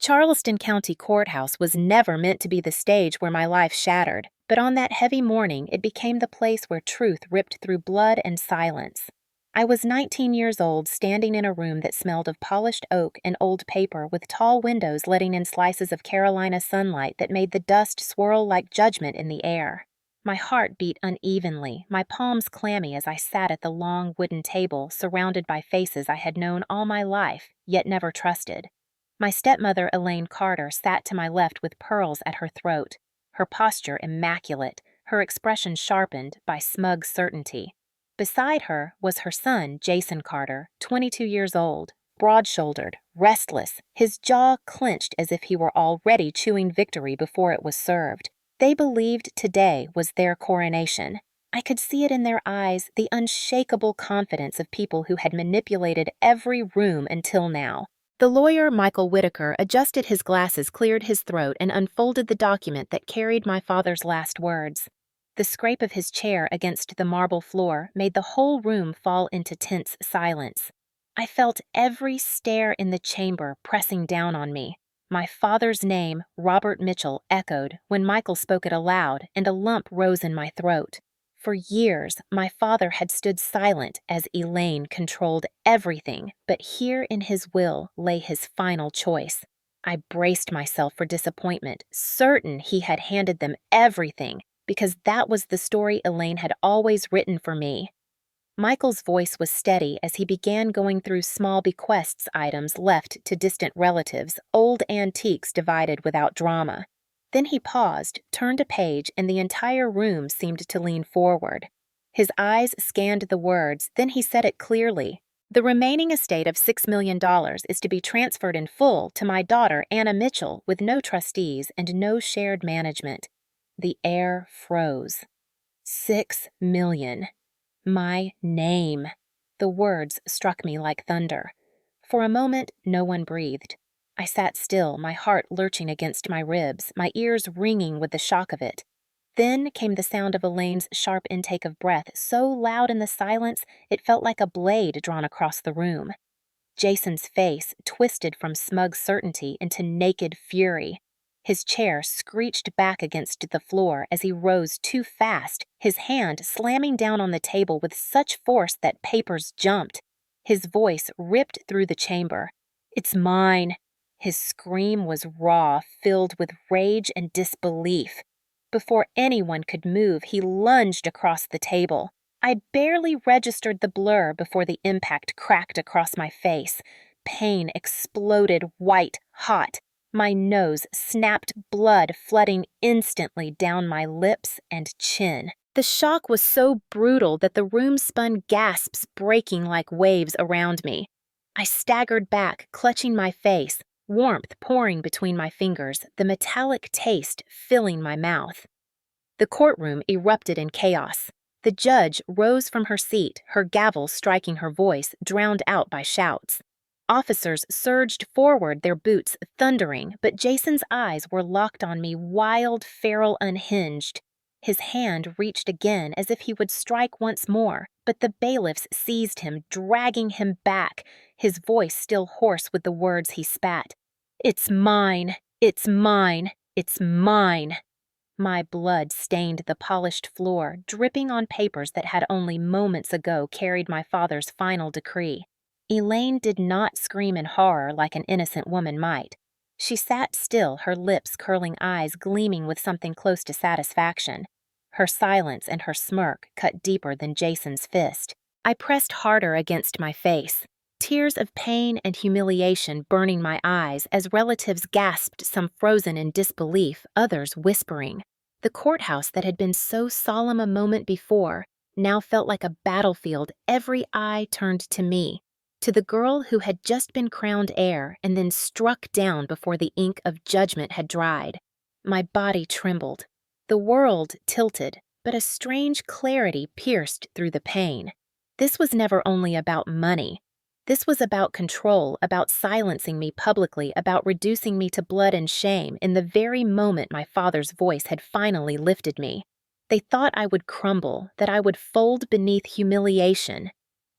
Charleston County Courthouse was never meant to be the stage where my life shattered, but on that heavy morning it became the place where truth ripped through blood and silence. I was 19 years old, standing in a room that smelled of polished oak and old paper, with tall windows letting in slices of Carolina sunlight that made the dust swirl like judgment in the air. My heart beat unevenly, my palms clammy as I sat at the long wooden table surrounded by faces I had known all my life, yet never trusted. My stepmother, Elaine Carter, sat to my left with pearls at her throat, her posture immaculate, her expression sharpened by smug certainty. Beside her was her son, Jason Carter, 22 years old, broad-shouldered, restless, his jaw clenched as if he were already chewing victory before it was served. They believed today was their coronation. I could see it in their eyes, the unshakable confidence of people who had manipulated every room until now. The lawyer, Michael Whitaker, adjusted his glasses, cleared his throat, and unfolded the document that carried my father's last words. The scrape of his chair against the marble floor made the whole room fall into tense silence. I felt every stare in the chamber pressing down on me. My father's name, Robert Mitchell, echoed when Michael spoke it aloud, and a lump rose in my throat. For years, my father had stood silent as Elaine controlled everything, but here in his will lay his final choice. I braced myself for disappointment, certain he had handed them everything, because that was the story Elaine had always written for me. Michael's voice was steady as he began going through small bequests items left to distant relatives, old antiques divided without drama. Then he paused, turned a page, and the entire room seemed to lean forward. His eyes scanned the words, then he said it clearly. The remaining estate of $6 million is to be transferred in full to my daughter, Anna Mitchell, with no trustees and no shared management. The air froze. 6 million. My name. The words struck me like thunder. For a moment, no one breathed. I sat still, my heart lurching against my ribs, my ears ringing with the shock of it. Then came the sound of Elaine's sharp intake of breath, so loud in the silence it felt like a blade drawn across the room. Jason's face twisted from smug certainty into naked fury. His chair screeched back against the floor as he rose too fast, his hand slamming down on the table with such force that papers jumped. His voice ripped through the chamber. "It's mine." His scream was raw, filled with rage and disbelief. Before anyone could move, he lunged across the table. I barely registered the blur before the impact cracked across my face. Pain exploded white hot. My nose snapped, blood flooding instantly down my lips and chin. The shock was so brutal that the room spun, gasps breaking like waves around me. I staggered back, clutching my face, warmth pouring between my fingers, the metallic taste filling my mouth. The courtroom erupted in chaos. The judge rose from her seat, her gavel striking her voice, drowned out by shouts. Officers surged forward, their boots thundering, but Jason's eyes were locked on me, wild, feral, unhinged. His hand reached again as if he would strike once more, but the bailiffs seized him, dragging him back, his voice still hoarse with the words he spat. "It's mine! It's mine! It's mine!" My blood stained the polished floor, dripping on papers that had only moments ago carried my father's final decree. Elaine did not scream in horror like an innocent woman might. She sat still, her lips curling, eyes gleaming with something close to satisfaction. Her silence and her smirk cut deeper than Jason's fist. I pressed harder against my face, tears of pain and humiliation burning my eyes as relatives gasped, some frozen in disbelief, others whispering. The courthouse that had been so solemn a moment before now felt like a battlefield. Every eye turned to me, to the girl who had just been crowned heir and then struck down before the ink of judgment had dried. My body trembled. The world tilted, but a strange clarity pierced through the pain. This was never only about money. This was about control, about silencing me publicly, about reducing me to blood and shame in the very moment my father's voice had finally lifted me. They thought I would crumble, that I would fold beneath humiliation.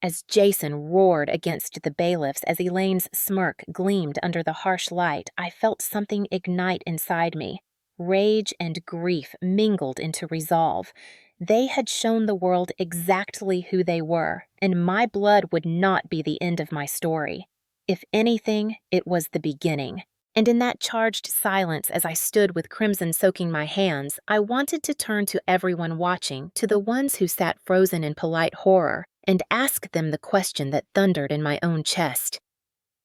As Jason roared against the bailiffs as Elaine's smirk gleamed under the harsh light, I felt something ignite inside me. Rage and grief mingled into resolve. They had shown the world exactly who they were, and my blood would not be the end of my story. If anything, it was the beginning. And in that charged silence as I stood with crimson soaking my hands, I wanted to turn to everyone watching, to the ones who sat frozen in polite horror, and ask them the question that thundered in my own chest.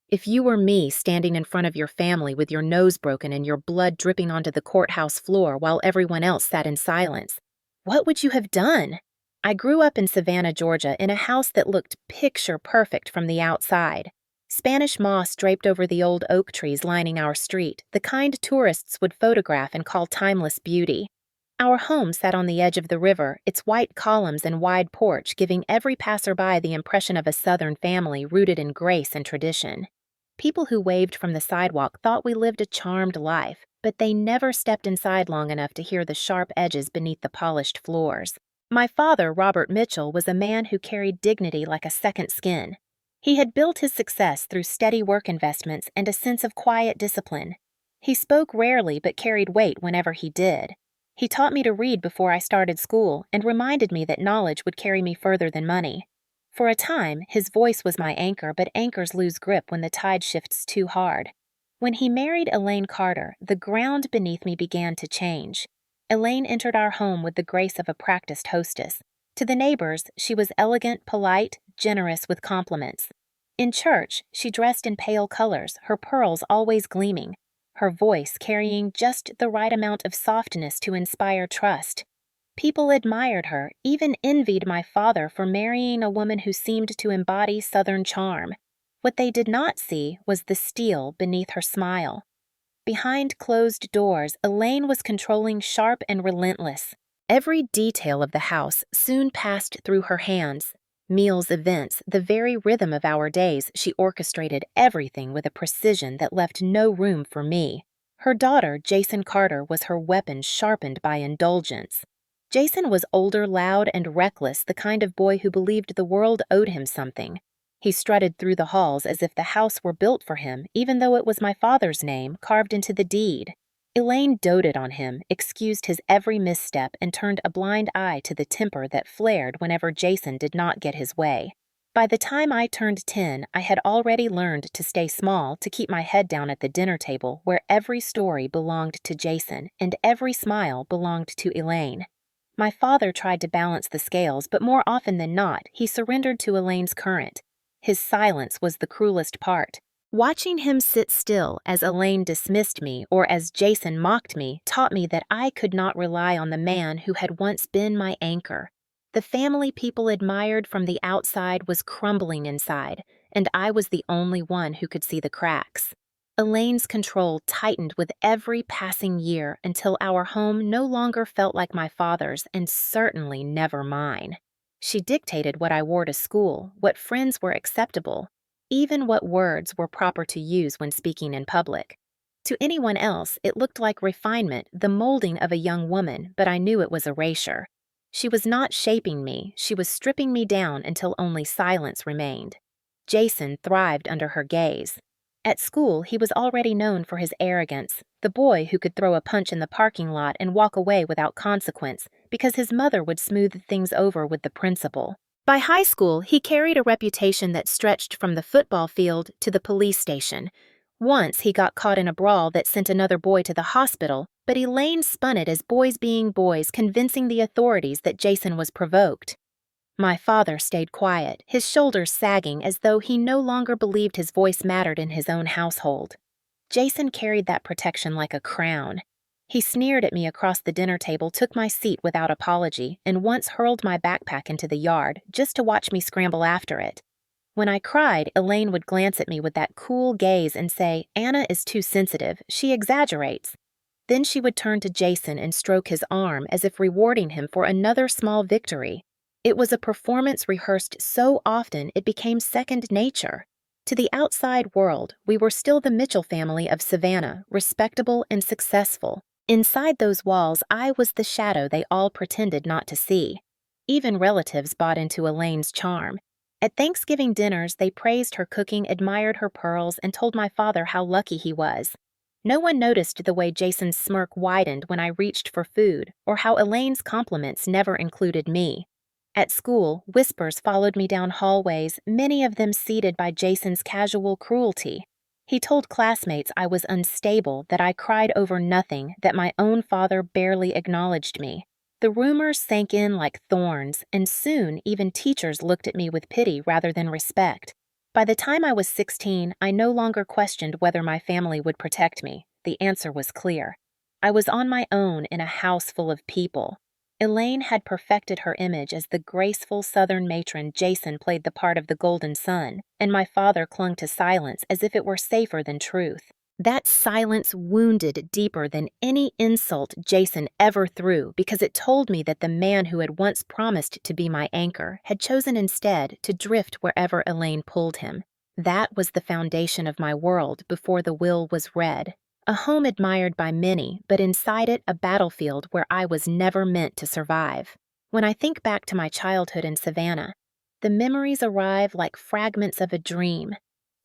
If you were me standing in front of your family with your nose broken and your blood dripping onto the courthouse floor while everyone else sat in silence, what would you have done? I grew up in Savannah, Georgia, in a house that looked picture perfect from the outside. Spanish moss draped over the old oak trees lining our street, the kind tourists would photograph and call timeless beauty. Our home sat on the edge of the river, its white columns and wide porch giving every passerby the impression of a Southern family rooted in grace and tradition. People who waved from the sidewalk thought we lived a charmed life, but they never stepped inside long enough to hear the sharp edges beneath the polished floors. My father, Robert Mitchell, was a man who carried dignity like a second skin. He had built his success through steady work investments and a sense of quiet discipline. He spoke rarely but carried weight whenever he did. He taught me to read before I started school and reminded me that knowledge would carry me further than money. For a time, his voice was my anchor, but anchors lose grip when the tide shifts too hard. When he married Elaine Carter, the ground beneath me began to change. Elaine entered our home with the grace of a practiced hostess. To the neighbors, she was elegant, polite, generous with compliments. In church, she dressed in pale colors, her pearls always gleaming, her voice carrying just the right amount of softness to inspire trust. People admired her, even envied my father for marrying a woman who seemed to embody Southern charm. What they did not see was the steel beneath her smile. Behind closed doors, Elaine was controlling, sharp and relentless. Every detail of the house soon passed through her hands. Meals, events, the very rhythm of our days, she orchestrated everything with a precision that left no room for me. Her daughter, Jason Carter, was her weapon sharpened by indulgence. Jason was older, loud, and reckless, the kind of boy who believed the world owed him something. He strutted through the halls as if the house were built for him, even though it was my father's name carved into the deed. Elaine doted on him, excused his every misstep, and turned a blind eye to the temper that flared whenever Jason did not get his way. By the time I turned 10, I had already learned to stay small, to keep my head down at the dinner table, where every story belonged to Jason and every smile belonged to Elaine. My father tried to balance the scales, but more often than not, he surrendered to Elaine's current. His silence was the cruelest part. Watching him sit still as Elaine dismissed me or as Jason mocked me taught me that I could not rely on the man who had once been my anchor. The family people admired from the outside was crumbling inside, and I was the only one who could see the cracks. Elaine's control tightened with every passing year until our home no longer felt like my father's and certainly never mine. She dictated what I wore to school, what friends were acceptable, even what words were proper to use when speaking in public. To anyone else, it looked like refinement, the molding of a young woman, but I knew it was erasure. She was not shaping me, she was stripping me down until only silence remained. Jason thrived under her gaze. At school, he was already known for his arrogance, the boy who could throw a punch in the parking lot and walk away without consequence because his mother would smooth things over with the principal. By high school, he carried a reputation that stretched from the football field to the police station. Once he got caught in a brawl that sent another boy to the hospital, but Elaine spun it as boys being boys, convincing the authorities that Jason was provoked. My father stayed quiet, his shoulders sagging as though he no longer believed his voice mattered in his own household. Jason carried that protection like a crown. He sneered at me across the dinner table, took my seat without apology, and once hurled my backpack into the yard just to watch me scramble after it. When I cried, Elaine would glance at me with that cool gaze and say, "Anna is too sensitive, she exaggerates." Then she would turn to Jason and stroke his arm as if rewarding him for another small victory. It was a performance rehearsed so often it became second nature. To the outside world, we were still the Mitchell family of Savannah, respectable and successful. Inside those walls, I was the shadow they all pretended not to see. Even relatives bought into Elaine's charm. At Thanksgiving dinners, they praised her cooking, admired her pearls, and told my father how lucky he was. No one noticed the way Jason's smirk widened when I reached for food, or how Elaine's compliments never included me. At school, whispers followed me down hallways, many of them seeded by Jason's casual cruelty. He told classmates I was unstable, that I cried over nothing, that my own father barely acknowledged me. The rumors sank in like thorns, and soon even teachers looked at me with pity rather than respect. By the time I was 16, I no longer questioned whether my family would protect me. The answer was clear. I was on my own in a house full of people. Elaine had perfected her image as the graceful Southern matron. Jason played the part of the golden sun, and my father clung to silence as if it were safer than truth. That silence wounded deeper than any insult Jason ever threw because it told me that the man who had once promised to be my anchor had chosen instead to drift wherever Elaine pulled him. That was the foundation of my world before the will was read. A home admired by many, but inside it a battlefield where I was never meant to survive. When I think back to my childhood in Savannah, the memories arrive like fragments of a dream.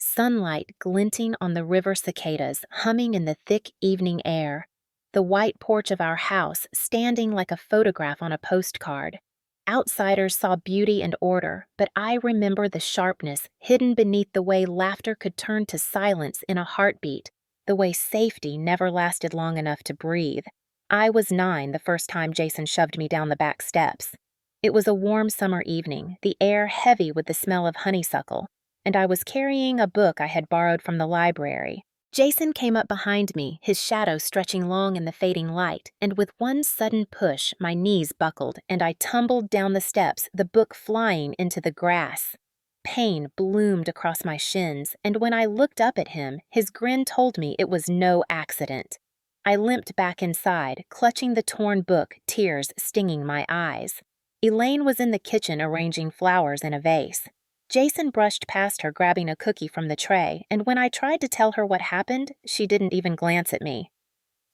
Sunlight glinting on the river cicadas humming in the thick evening air. The white porch of our house standing like a photograph on a postcard. Outsiders saw beauty and order, but I remember the sharpness hidden beneath the way laughter could turn to silence in a heartbeat, the way safety never lasted long enough to breathe. I was 9 the first time Jason shoved me down the back steps. It was a warm summer evening, the air heavy with the smell of honeysuckle, and I was carrying a book I had borrowed from the library. Jason came up behind me, his shadow stretching long in the fading light, and with one sudden push, my knees buckled, and I tumbled down the steps, the book flying into the grass. Pain bloomed across my shins, and when I looked up at him, his grin told me it was no accident. I limped back inside, clutching the torn book, tears stinging my eyes. Elaine was in the kitchen arranging flowers in a vase. Jason brushed past her, grabbing a cookie from the tray, and when I tried to tell her what happened, she didn't even glance at me.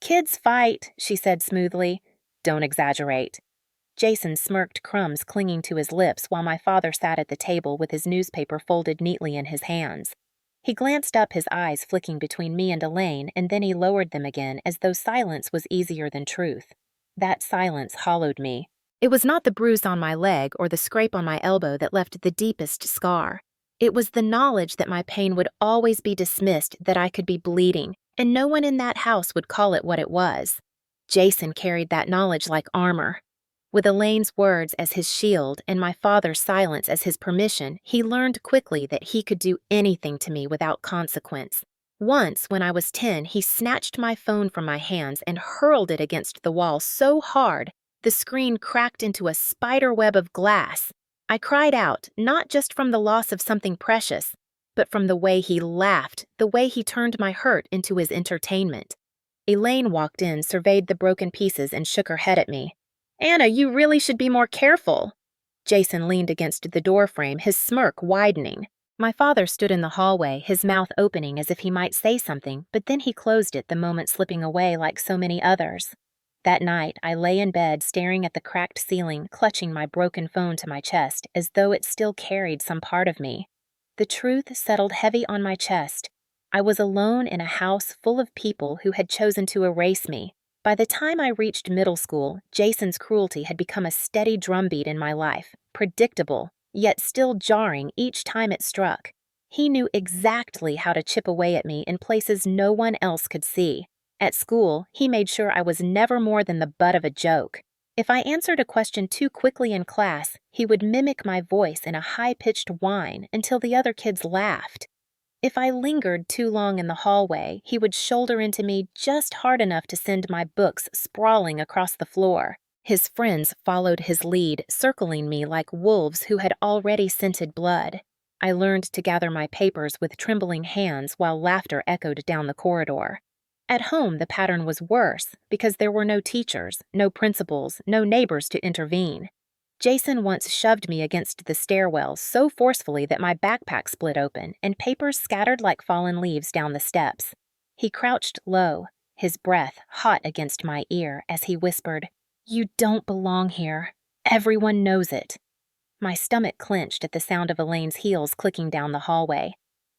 "Kids fight," she said smoothly. "Don't exaggerate." Jason smirked, crumbs clinging to his lips, while my father sat at the table with his newspaper folded neatly in his hands. He glanced up, his eyes flicking between me and Elaine, and then he lowered them again as though silence was easier than truth. That silence hollowed me. It was not the bruise on my leg or the scrape on my elbow that left the deepest scar. It was the knowledge that my pain would always be dismissed, that I could be bleeding, and no one in that house would call it what it was. Jason carried that knowledge like armor. With Elaine's words as his shield and my father's silence as his permission, he learned quickly that he could do anything to me without consequence. Once, when I was 10, he snatched my phone from my hands and hurled it against the wall so hard the screen cracked into a spider web of glass. I cried out, not just from the loss of something precious, but from the way he laughed, the way he turned my hurt into his entertainment. Elaine walked in, surveyed the broken pieces, and shook her head at me. "Anna, you really should be more careful." Jason leaned against the doorframe, his smirk widening. My father stood in the hallway, his mouth opening as if he might say something, but then he closed it, the moment slipping away like so many others. That night, I lay in bed staring at the cracked ceiling, clutching my broken phone to my chest, as though it still carried some part of me. The truth settled heavy on my chest. I was alone in a house full of people who had chosen to erase me. By the time I reached middle school, Jason's cruelty had become a steady drumbeat in my life, predictable, yet still jarring each time it struck. He knew exactly how to chip away at me in places no one else could see. At school, he made sure I was never more than the butt of a joke. If I answered a question too quickly in class, he would mimic my voice in a high-pitched whine until the other kids laughed. If I lingered too long in the hallway, he would shoulder into me just hard enough to send my books sprawling across the floor. His friends followed his lead, circling me like wolves who had already scented blood. I learned to gather my papers with trembling hands while laughter echoed down the corridor. At home, the pattern was worse because there were no teachers, no principals, no neighbors to intervene. Jason once shoved me against the stairwell so forcefully that my backpack split open and papers scattered like fallen leaves down the steps. He crouched low, his breath hot against my ear as he whispered, "You don't belong here. Everyone knows it." My stomach clenched at the sound of Elaine's heels clicking down the hallway.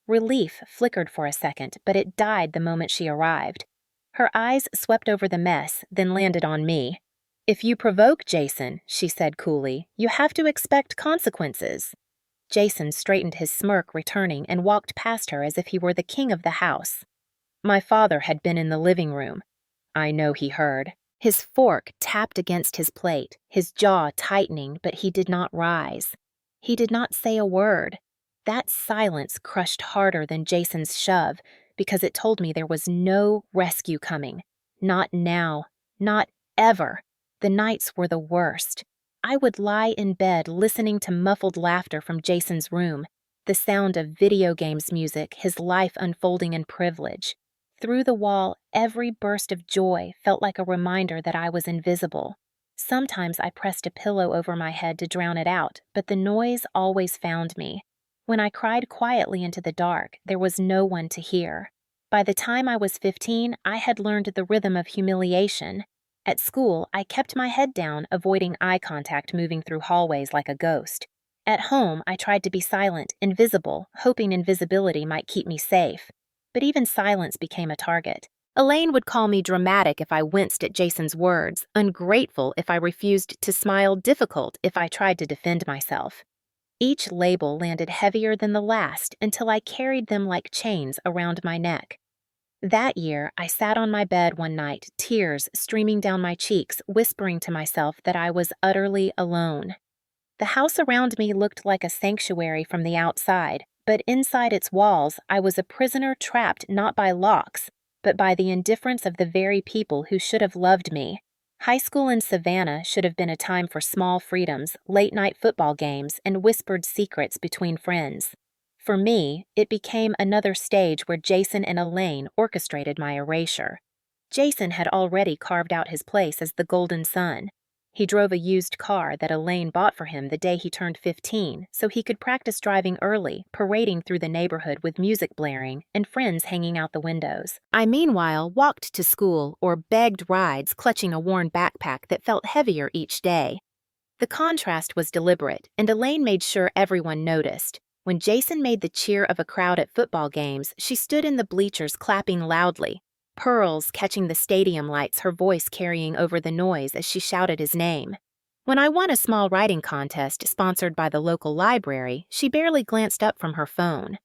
Relief flickered for a second, but it died the moment she arrived. Her eyes swept over the mess, then landed on me. "If you provoke Jason," she said coolly, "you have to expect consequences." Jason straightened his smirk, returning, and walked past her as if he were the king of the house. My father had been in the living room. I know he heard. His fork tapped against his plate, his jaw tightening, but he did not rise. He did not say a word. That silence crushed harder than Jason's shove, because it told me there was no rescue coming. Not now. Not ever. The nights were the worst. I would lie in bed listening to muffled laughter from Jason's room, the sound of video games music, his life unfolding in privilege. Through the wall, every burst of joy felt like a reminder that I was invisible. Sometimes I pressed a pillow over my head to drown it out, but the noise always found me. When I cried quietly into the dark, there was no one to hear. By the time I was 15, I had learned the rhythm of humiliation. At school, I kept my head down, avoiding eye contact, moving through hallways like a ghost. At home, I tried to be silent, invisible, hoping invisibility might keep me safe. But even silence became a target. Elaine would call me dramatic if I winced at Jason's words, ungrateful if I refused to smile, difficult if I tried to defend myself. Each label landed heavier than the last until I carried them like chains around my neck. That year, I sat on my bed one night, tears streaming down my cheeks, whispering to myself that I was utterly alone. The house around me looked like a sanctuary from the outside, but inside its walls, I was a prisoner trapped not by locks, but by the indifference of the very people who should have loved me. High school in Savannah should have been a time for small freedoms, late-night football games, and whispered secrets between friends. For me, it became another stage where Jason and Elaine orchestrated my erasure. Jason had already carved out his place as the golden son. He drove a used car that Elaine bought for him the day he turned 15, so he could practice driving early, parading through the neighborhood with music blaring and friends hanging out the windows. I meanwhile walked to school or begged rides, clutching a worn backpack that felt heavier each day. The contrast was deliberate, and Elaine made sure everyone noticed. When Jason made the cheer of a crowd at football games, she stood in the bleachers clapping loudly, pearls catching the stadium lights, her voice carrying over the noise as she shouted his name. When I won a small writing contest sponsored by the local library, she barely glanced up from her phone.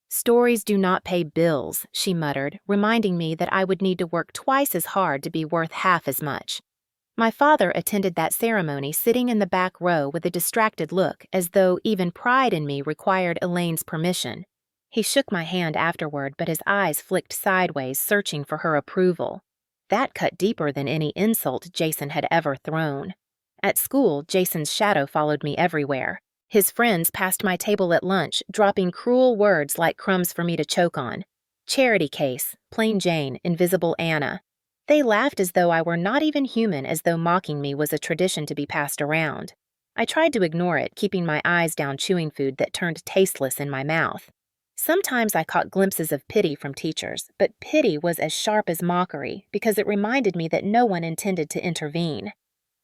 "Stories do not pay bills," she muttered, reminding me that I would need to work twice as hard to be worth half as much. My father attended that ceremony sitting in the back row with a distracted look, as though even pride in me required Elaine's permission. He shook my hand afterward, but his eyes flicked sideways, searching for her approval. That cut deeper than any insult Jason had ever thrown. At school, Jason's shadow followed me everywhere. His friends passed my table at lunch, dropping cruel words like crumbs for me to choke on. Charity case, plain Jane, invisible Anna. They laughed as though I were not even human, as though mocking me was a tradition to be passed around. I tried to ignore it, keeping my eyes down, chewing food that turned tasteless in my mouth. Sometimes I caught glimpses of pity from teachers, but pity was as sharp as mockery because it reminded me that no one intended to intervene.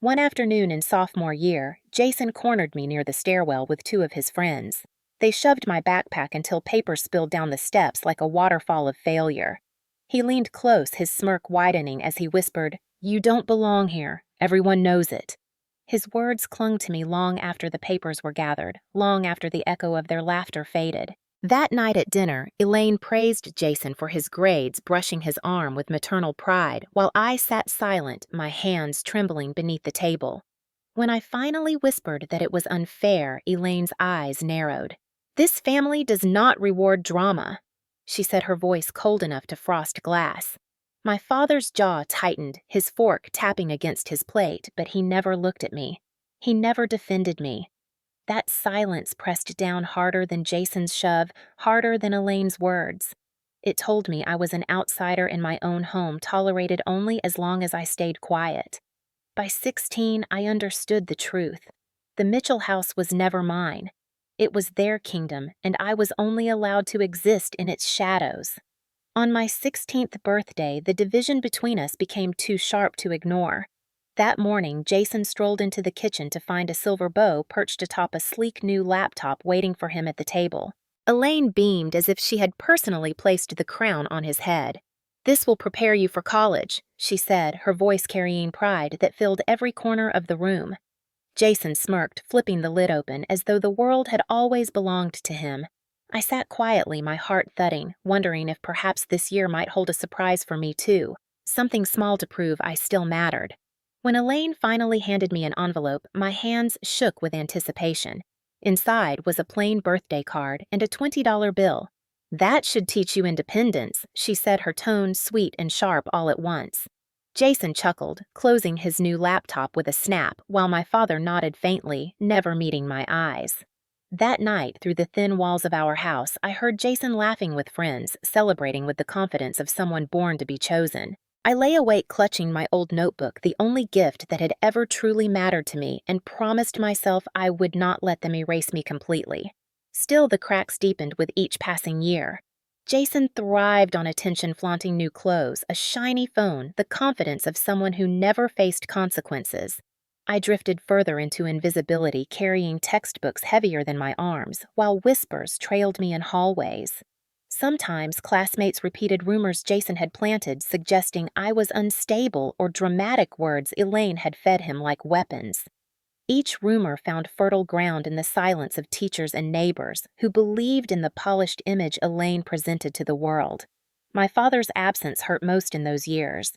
One afternoon in sophomore year, Jason cornered me near the stairwell with two of his friends. They shoved my backpack until paper spilled down the steps like a waterfall of failure. He leaned close, his smirk widening as he whispered, "You don't belong here. Everyone knows it." His words clung to me long after the papers were gathered, long after the echo of their laughter faded. That night at dinner, Elaine praised Jason for his grades, brushing his arm with maternal pride, while I sat silent, my hands trembling beneath the table. When I finally whispered that it was unfair, Elaine's eyes narrowed. "This family does not reward drama," she said, her voice cold enough to frost glass. My father's jaw tightened, his fork tapping against his plate, but he never looked at me. He never defended me. That silence pressed down harder than Jason's shove, harder than Elaine's words. It told me I was an outsider in my own home, tolerated only as long as I stayed quiet. By 16, I understood the truth. The Mitchell house was never mine. It was their kingdom, and I was only allowed to exist in its shadows. On my 16th birthday, the division between us became too sharp to ignore. That morning, Jason strolled into the kitchen to find a silver bow perched atop a sleek new laptop waiting for him at the table. Elaine beamed as if she had personally placed the crown on his head. "This will prepare you for college," she said, her voice carrying pride that filled every corner of the room. Jason smirked, flipping the lid open as though the world had always belonged to him. I sat quietly, my heart thudding, wondering if perhaps this year might hold a surprise for me too, something small to prove I still mattered. When Elaine finally handed me an envelope, my hands shook with anticipation. Inside was a plain birthday card and a $20 bill. "That should teach you independence," she said, her tone sweet and sharp all at once. Jason chuckled, closing his new laptop with a snap, while my father nodded faintly, never meeting my eyes. That night, through the thin walls of our house, I heard Jason laughing with friends, celebrating with the confidence of someone born to be chosen. I lay awake clutching my old notebook, the only gift that had ever truly mattered to me, and promised myself I would not let them erase me completely. Still, the cracks deepened with each passing year. Jason thrived on attention-flaunting new clothes, a shiny phone, the confidence of someone who never faced consequences. I drifted further into invisibility, carrying textbooks heavier than my arms, while whispers trailed me in hallways. Sometimes classmates repeated rumors Jason had planted, suggesting I was unstable, or dramatic words Elaine had fed him like weapons. Each rumor found fertile ground in the silence of teachers and neighbors who believed in the polished image Elaine presented to the world. My father's absence hurt most in those years.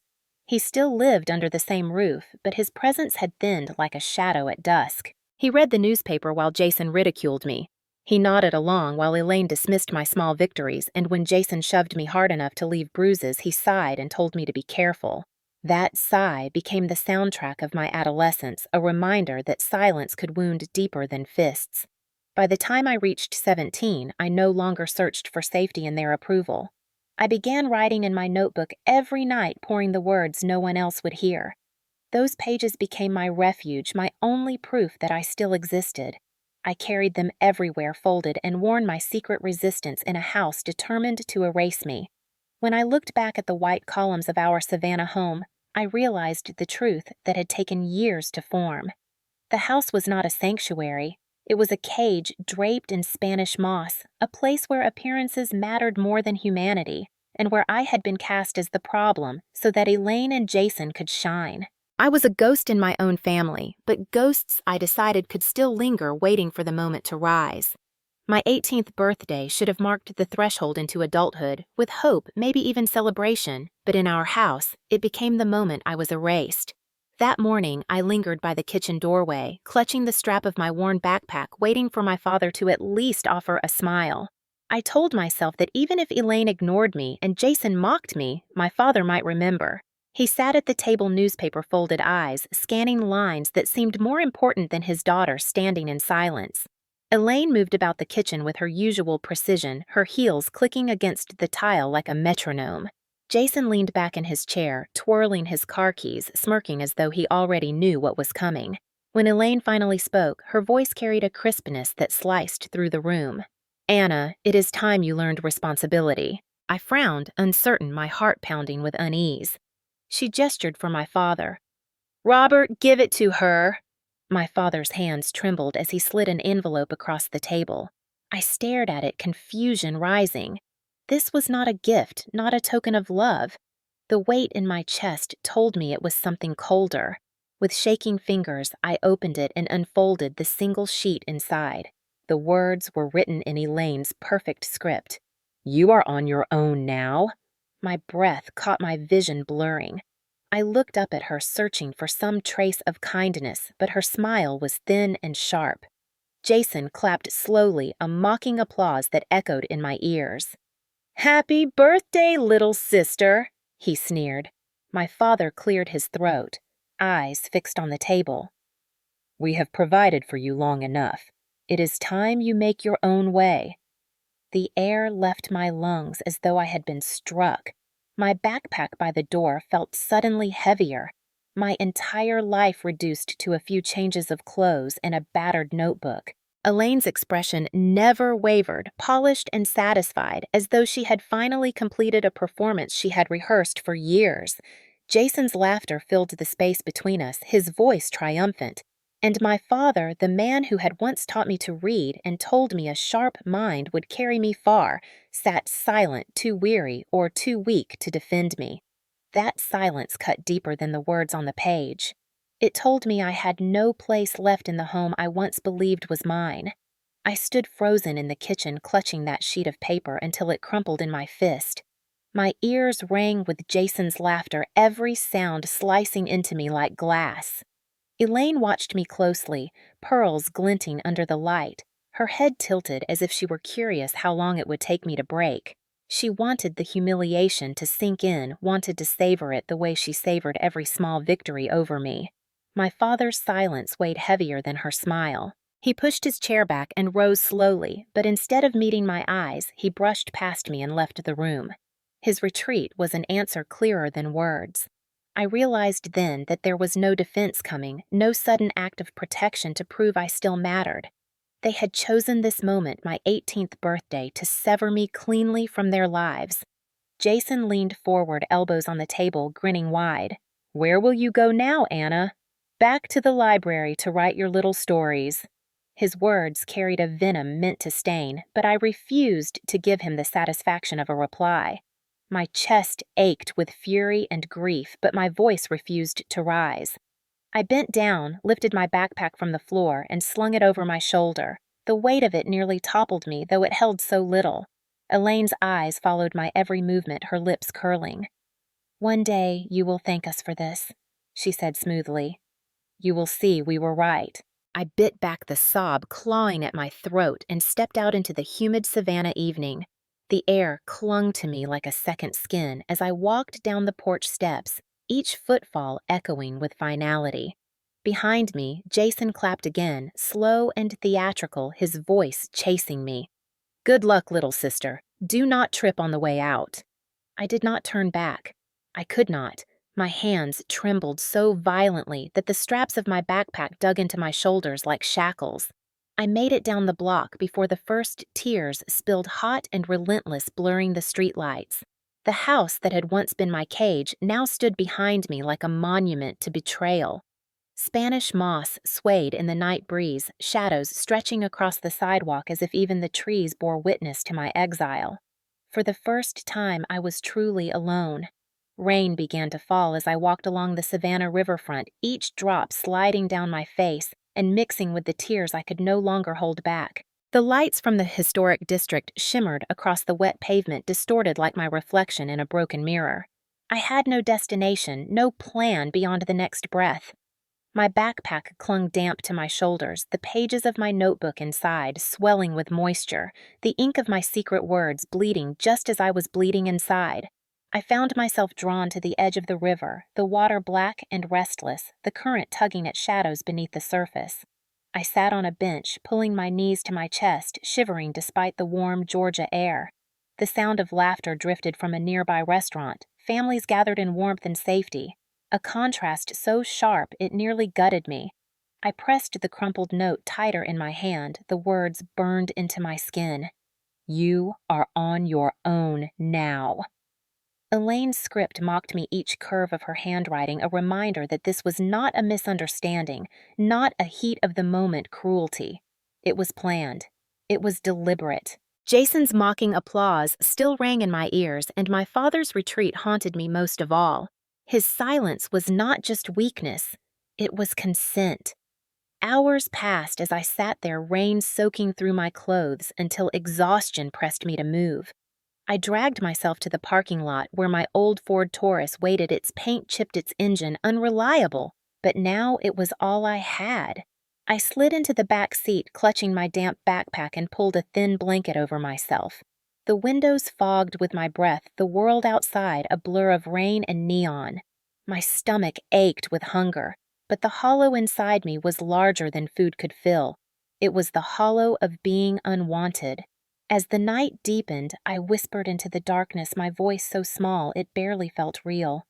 He still lived under the same roof, but his presence had thinned like a shadow at dusk. He read the newspaper while Jason ridiculed me. He nodded along while Elaine dismissed my small victories, and when Jason shoved me hard enough to leave bruises, he sighed and told me to be careful. That sigh became the soundtrack of my adolescence, a reminder that silence could wound deeper than fists. By the time I reached 17, I no longer searched for safety in their approval. I began writing in my notebook every night, pouring the words no one else would hear. Those pages became my refuge, my only proof that I still existed. I carried them everywhere folded and worn my secret resistance in a house determined to erase me. When I looked back at the white columns of our Savannah home, I realized the truth that had taken years to form. The house was not a sanctuary. It was a cage draped in Spanish moss, a place where appearances mattered more than humanity, and where I had been cast as the problem so that Elaine and Jason could shine. I was a ghost in my own family, but ghosts I decided could still linger waiting for the moment to rise. My 18th birthday should have marked the threshold into adulthood, with hope, maybe even celebration, but in our house, it became the moment I was erased. That morning, I lingered by the kitchen doorway, clutching the strap of my worn backpack, waiting for my father to at least offer a smile. I told myself that even if Elaine ignored me and Jason mocked me, my father might remember. He sat at the table, newspaper-folded eyes, scanning lines that seemed more important than his daughter standing in silence. Elaine moved about the kitchen with her usual precision, her heels clicking against the tile like a metronome. Jason leaned back in his chair, twirling his car keys, smirking as though he already knew what was coming. When Elaine finally spoke, her voice carried a crispness that sliced through the room. "Anna, it is time you learned responsibility." I frowned, uncertain, my heart pounding with unease. She gestured for my father. "Robert, give it to her." My father's hands trembled as he slid an envelope across the table. I stared at it, confusion rising. This was not a gift, not a token of love. The weight in my chest told me it was something colder. With shaking fingers, I opened it and unfolded the single sheet inside. The words were written in Elaine's perfect script. "You are on your own now." My breath caught my vision blurring. I looked up at her, searching for some trace of kindness, but her smile was thin and sharp. Jason clapped slowly, a mocking applause that echoed in my ears. "Happy birthday, little sister," he sneered. My father cleared his throat, eyes fixed on the table. "We have provided for you long enough. It is time you make your own way." The air left my lungs as though I had been struck. My backpack by the door felt suddenly heavier, my entire life reduced to a few changes of clothes and a battered notebook. Elaine's expression never wavered, polished and satisfied, as though she had finally completed a performance she had rehearsed for years. Jason's laughter filled the space between us, his voice triumphant. And my father, the man who had once taught me to read and told me a sharp mind would carry me far, sat silent, too weary or too weak to defend me. That silence cut deeper than the words on the page. It told me I had no place left in the home I once believed was mine. I stood frozen in the kitchen, clutching that sheet of paper until it crumpled in my fist. My ears rang with Jason's laughter, every sound slicing into me like glass. Elaine watched me closely, pearls glinting under the light, her head tilted as if she were curious how long it would take me to break. She wanted the humiliation to sink in, wanted to savor it the way she savored every small victory over me. My father's silence weighed heavier than her smile. He pushed his chair back and rose slowly, but instead of meeting my eyes, he brushed past me and left the room. His retreat was an answer clearer than words. I realized then that there was no defense coming, no sudden act of protection to prove I still mattered. They had chosen this moment, my 18th birthday, to sever me cleanly from their lives. Jason leaned forward, elbows on the table, grinning wide. "Where will you go now, Anna?" "Back to the library to write your little stories." His words carried a venom meant to stain, but I refused to give him the satisfaction of a reply. My chest ached with fury and grief, but my voice refused to rise. I bent down, lifted my backpack from the floor, and slung it over my shoulder. The weight of it nearly toppled me, though it held so little. Elaine's eyes followed my every movement, her lips curling. "One day you will thank us for this," she said smoothly. "You will see we were right." I bit back the sob clawing at my throat and stepped out into the humid savannah evening. The air clung to me like a second skin as I walked down the porch steps, each footfall echoing with finality. Behind me, Jason clapped again, slow and theatrical, his voice chasing me. "Good luck, little sister. Do not trip on the way out." I did not turn back. I could not. My hands trembled so violently that the straps of my backpack dug into my shoulders like shackles. I made it down the block before the first tears spilled hot and relentless, blurring the streetlights. The house that had once been my cage now stood behind me like a monument to betrayal. Spanish moss swayed in the night breeze, shadows stretching across the sidewalk as if even the trees bore witness to my exile. For the first time, I was truly alone. Rain began to fall as I walked along the Savannah riverfront, each drop sliding down my face and mixing with the tears I could no longer hold back. The lights from the historic district shimmered across the wet pavement, distorted like my reflection in a broken mirror. I had no destination, no plan beyond the next breath. My backpack clung damp to my shoulders, the pages of my notebook inside swelling with moisture, the ink of my secret words bleeding just as I was bleeding inside. I found myself drawn to the edge of the river, the water black and restless, the current tugging at shadows beneath the surface. I sat on a bench, pulling my knees to my chest, shivering despite the warm Georgia air. The sound of laughter drifted from a nearby restaurant, families gathered in warmth and safety. A contrast so sharp it nearly gutted me. I pressed the crumpled note tighter in my hand, the words burned into my skin. "You are on your own now." Elaine's script mocked me each curve of her handwriting, a reminder that this was not a misunderstanding, not a heat-of-the-moment cruelty. It was planned. It was deliberate. Jason's mocking applause still rang in my ears, and my father's retreat haunted me most of all. His silence was not just weakness, it was consent. Hours passed as I sat there, rain soaking through my clothes until exhaustion pressed me to move. I dragged myself to the parking lot where my old Ford Taurus waited, its paint chipped its engine, unreliable, but now it was all I had. I slid into the back seat, clutching my damp backpack, and pulled a thin blanket over myself. The windows fogged with my breath, the world outside a blur of rain and neon. My stomach ached with hunger, but the hollow inside me was larger than food could fill. It was the hollow of being unwanted. As the night deepened, I whispered into the darkness, my voice so small it barely felt real.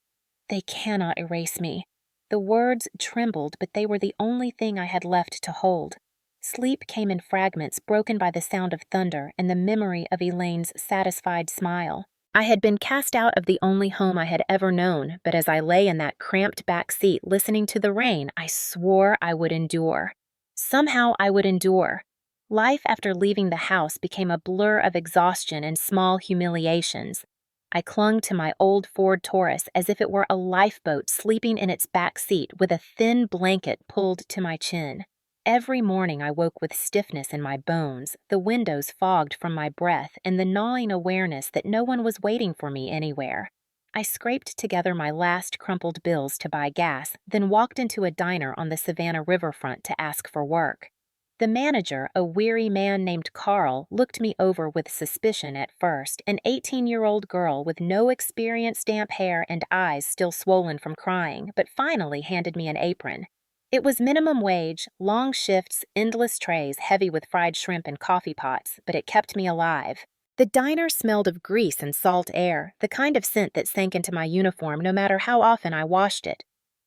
"They cannot erase me." The words trembled, but they were the only thing I had left to hold. Sleep came in fragments, broken by the sound of thunder and the memory of Elaine's satisfied smile. I had been cast out of the only home I had ever known, but as I lay in that cramped back seat listening to the rain, I swore I would endure. Somehow I would endure. Life after leaving the house became a blur of exhaustion and small humiliations. I clung to my old Ford Taurus as if it were a lifeboat sleeping in its back seat with a thin blanket pulled to my chin. Every morning I woke with stiffness in my bones, the windows fogged from my breath, and the gnawing awareness that no one was waiting for me anywhere. I scraped together my last crumpled bills to buy gas, then walked into a diner on the Savannah riverfront to ask for work. The manager, a weary man named Carl, looked me over with suspicion at first, an 18-year-old girl with no experience, damp hair, and eyes still swollen from crying, but finally handed me an apron. It was minimum wage, long shifts, endless trays heavy with fried shrimp and coffee pots, but it kept me alive. The diner smelled of grease and salt air, the kind of scent that sank into my uniform no matter how often I washed it.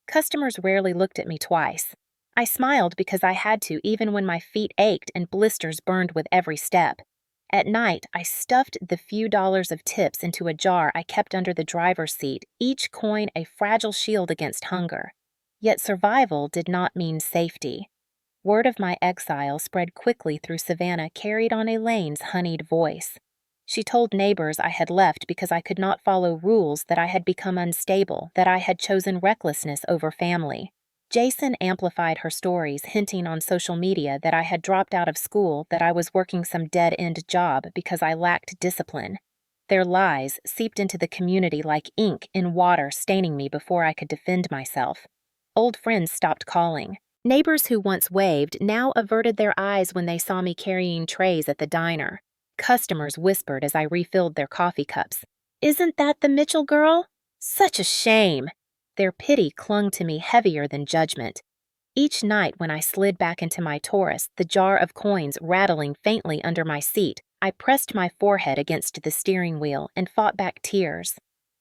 Customers rarely looked at me twice. I smiled because I had to even when my feet ached and blisters burned with every step. At night, I stuffed the few dollars of tips into a jar I kept under the driver's seat, each coin a fragile shield against hunger. Yet survival did not mean safety. Word of my exile spread quickly through Savannah, carried on Elaine's honeyed voice. She told neighbors I had left because I could not follow rules, that I had become unstable, that I had chosen recklessness over family. Jason amplified her stories, hinting on social media that I had dropped out of school, that I was working some dead-end job because I lacked discipline. Their lies seeped into the community like ink in water, staining me before I could defend myself. Old friends stopped calling. Neighbors who once waved now averted their eyes when they saw me carrying trays at the diner. Customers whispered as I refilled their coffee cups. "Isn't that the Mitchell girl? Such a shame!" Their pity clung to me heavier than judgment. Each night when I slid back into my Taurus, the jar of coins rattling faintly under my seat, I pressed my forehead against the steering wheel and fought back tears.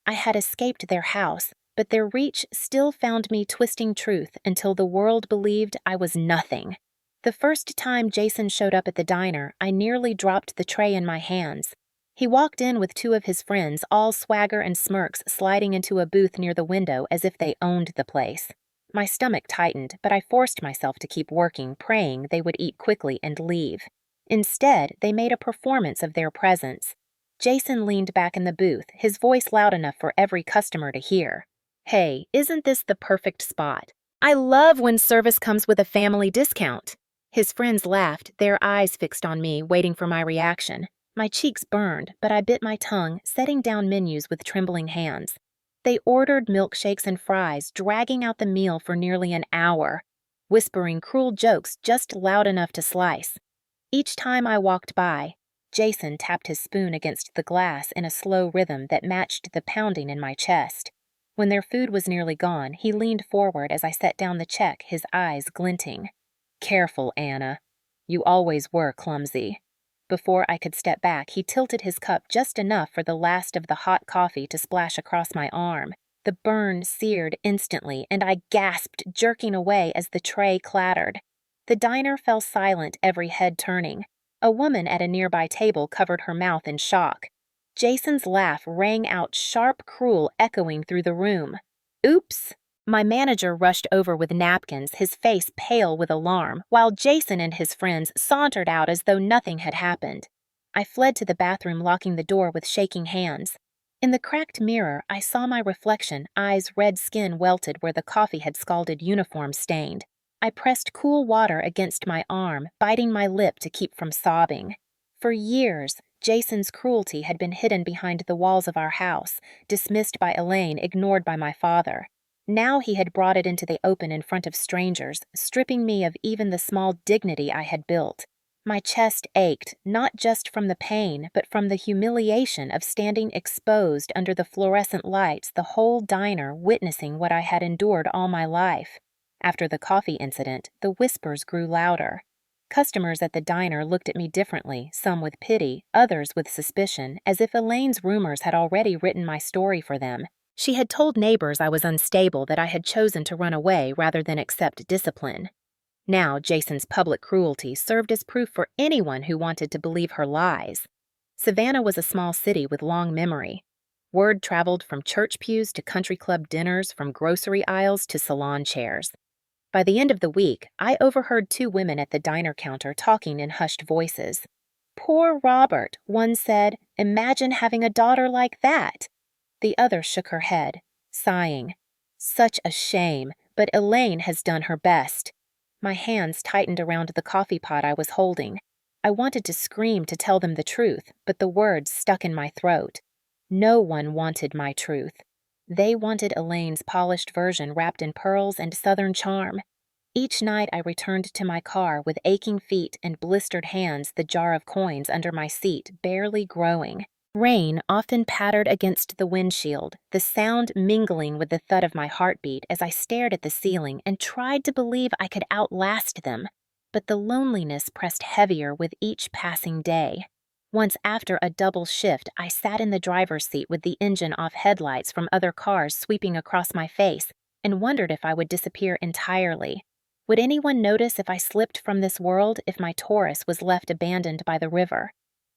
I had escaped their house, but their reach still found me twisting truth until the world believed I was nothing. The first time Jason showed up at the diner, I nearly dropped the tray in my hands. He walked in with two of his friends, all swagger and smirks, sliding into a booth near the window as if they owned the place. My stomach tightened, but I forced myself to keep working, praying they would eat quickly and leave. Instead, they made a performance of their presence. Jason leaned back in the booth, his voice loud enough for every customer to hear. "Hey, isn't this the perfect spot? I love when service comes with a family discount." His friends laughed, their eyes fixed on me, waiting for my reaction. My cheeks burned, but I bit my tongue, setting down menus with trembling hands. They ordered milkshakes and fries, dragging out the meal for nearly an hour, whispering cruel jokes just loud enough to slice. Each time I walked by, Jason tapped his spoon against the glass in a slow rhythm that matched the pounding in my chest. When their food was nearly gone, he leaned forward as I set down the check, his eyes glinting. "Careful, Anna. You always were clumsy." Before I could step back, he tilted his cup just enough for the last of the hot coffee to splash across my arm. The burn seared instantly, and I gasped, jerking away as the tray clattered. The diner fell silent, every head turning. A woman at a nearby table covered her mouth in shock. Jason's laugh rang out sharp, cruel, echoing through the room. "Oops!" My manager rushed over with napkins, his face pale with alarm, while Jason and his friends sauntered out as though nothing had happened. I fled to the bathroom, locking the door with shaking hands. In the cracked mirror, I saw my reflection, eyes red, skin welted where the coffee had scalded, uniform stained. I pressed cool water against my arm, biting my lip to keep from sobbing. For years, Jason's cruelty had been hidden behind the walls of our house, dismissed by Elaine, ignored by my father. Now he had brought it into the open in front of strangers, stripping me of even the small dignity I had built. My chest ached, not just from the pain, but from the humiliation of standing exposed under the fluorescent lights, the whole diner witnessing what I had endured all my life. After the coffee incident, the whispers grew louder. Customers at the diner looked at me differently, some with pity, others with suspicion, as if Elaine's rumors had already written my story for them. She had told neighbors I was unstable, that I had chosen to run away rather than accept discipline. Now Jason's public cruelty served as proof for anyone who wanted to believe her lies. Savannah was a small city with long memory. Word traveled from church pews to country club dinners, from grocery aisles to salon chairs. By the end of the week, I overheard two women at the diner counter talking in hushed voices. "Poor Robert," one said. "Imagine having a daughter like that." The other shook her head, sighing. "Such a shame, but Elaine has done her best." My hands tightened around the coffee pot I was holding. I wanted to scream to tell them the truth, but the words stuck in my throat. No one wanted my truth. They wanted Elaine's polished version wrapped in pearls and southern charm. Each night I returned to my car with aching feet and blistered hands, the jar of coins under my seat barely growing. Rain often pattered against the windshield, the sound mingling with the thud of my heartbeat as I stared at the ceiling and tried to believe I could outlast them. But the loneliness pressed heavier with each passing day. Once after a double shift, I sat in the driver's seat with the engine off, headlights from other cars sweeping across my face, and wondered if I would disappear entirely. Would anyone notice if I slipped from this world, if my Taurus was left abandoned by the river?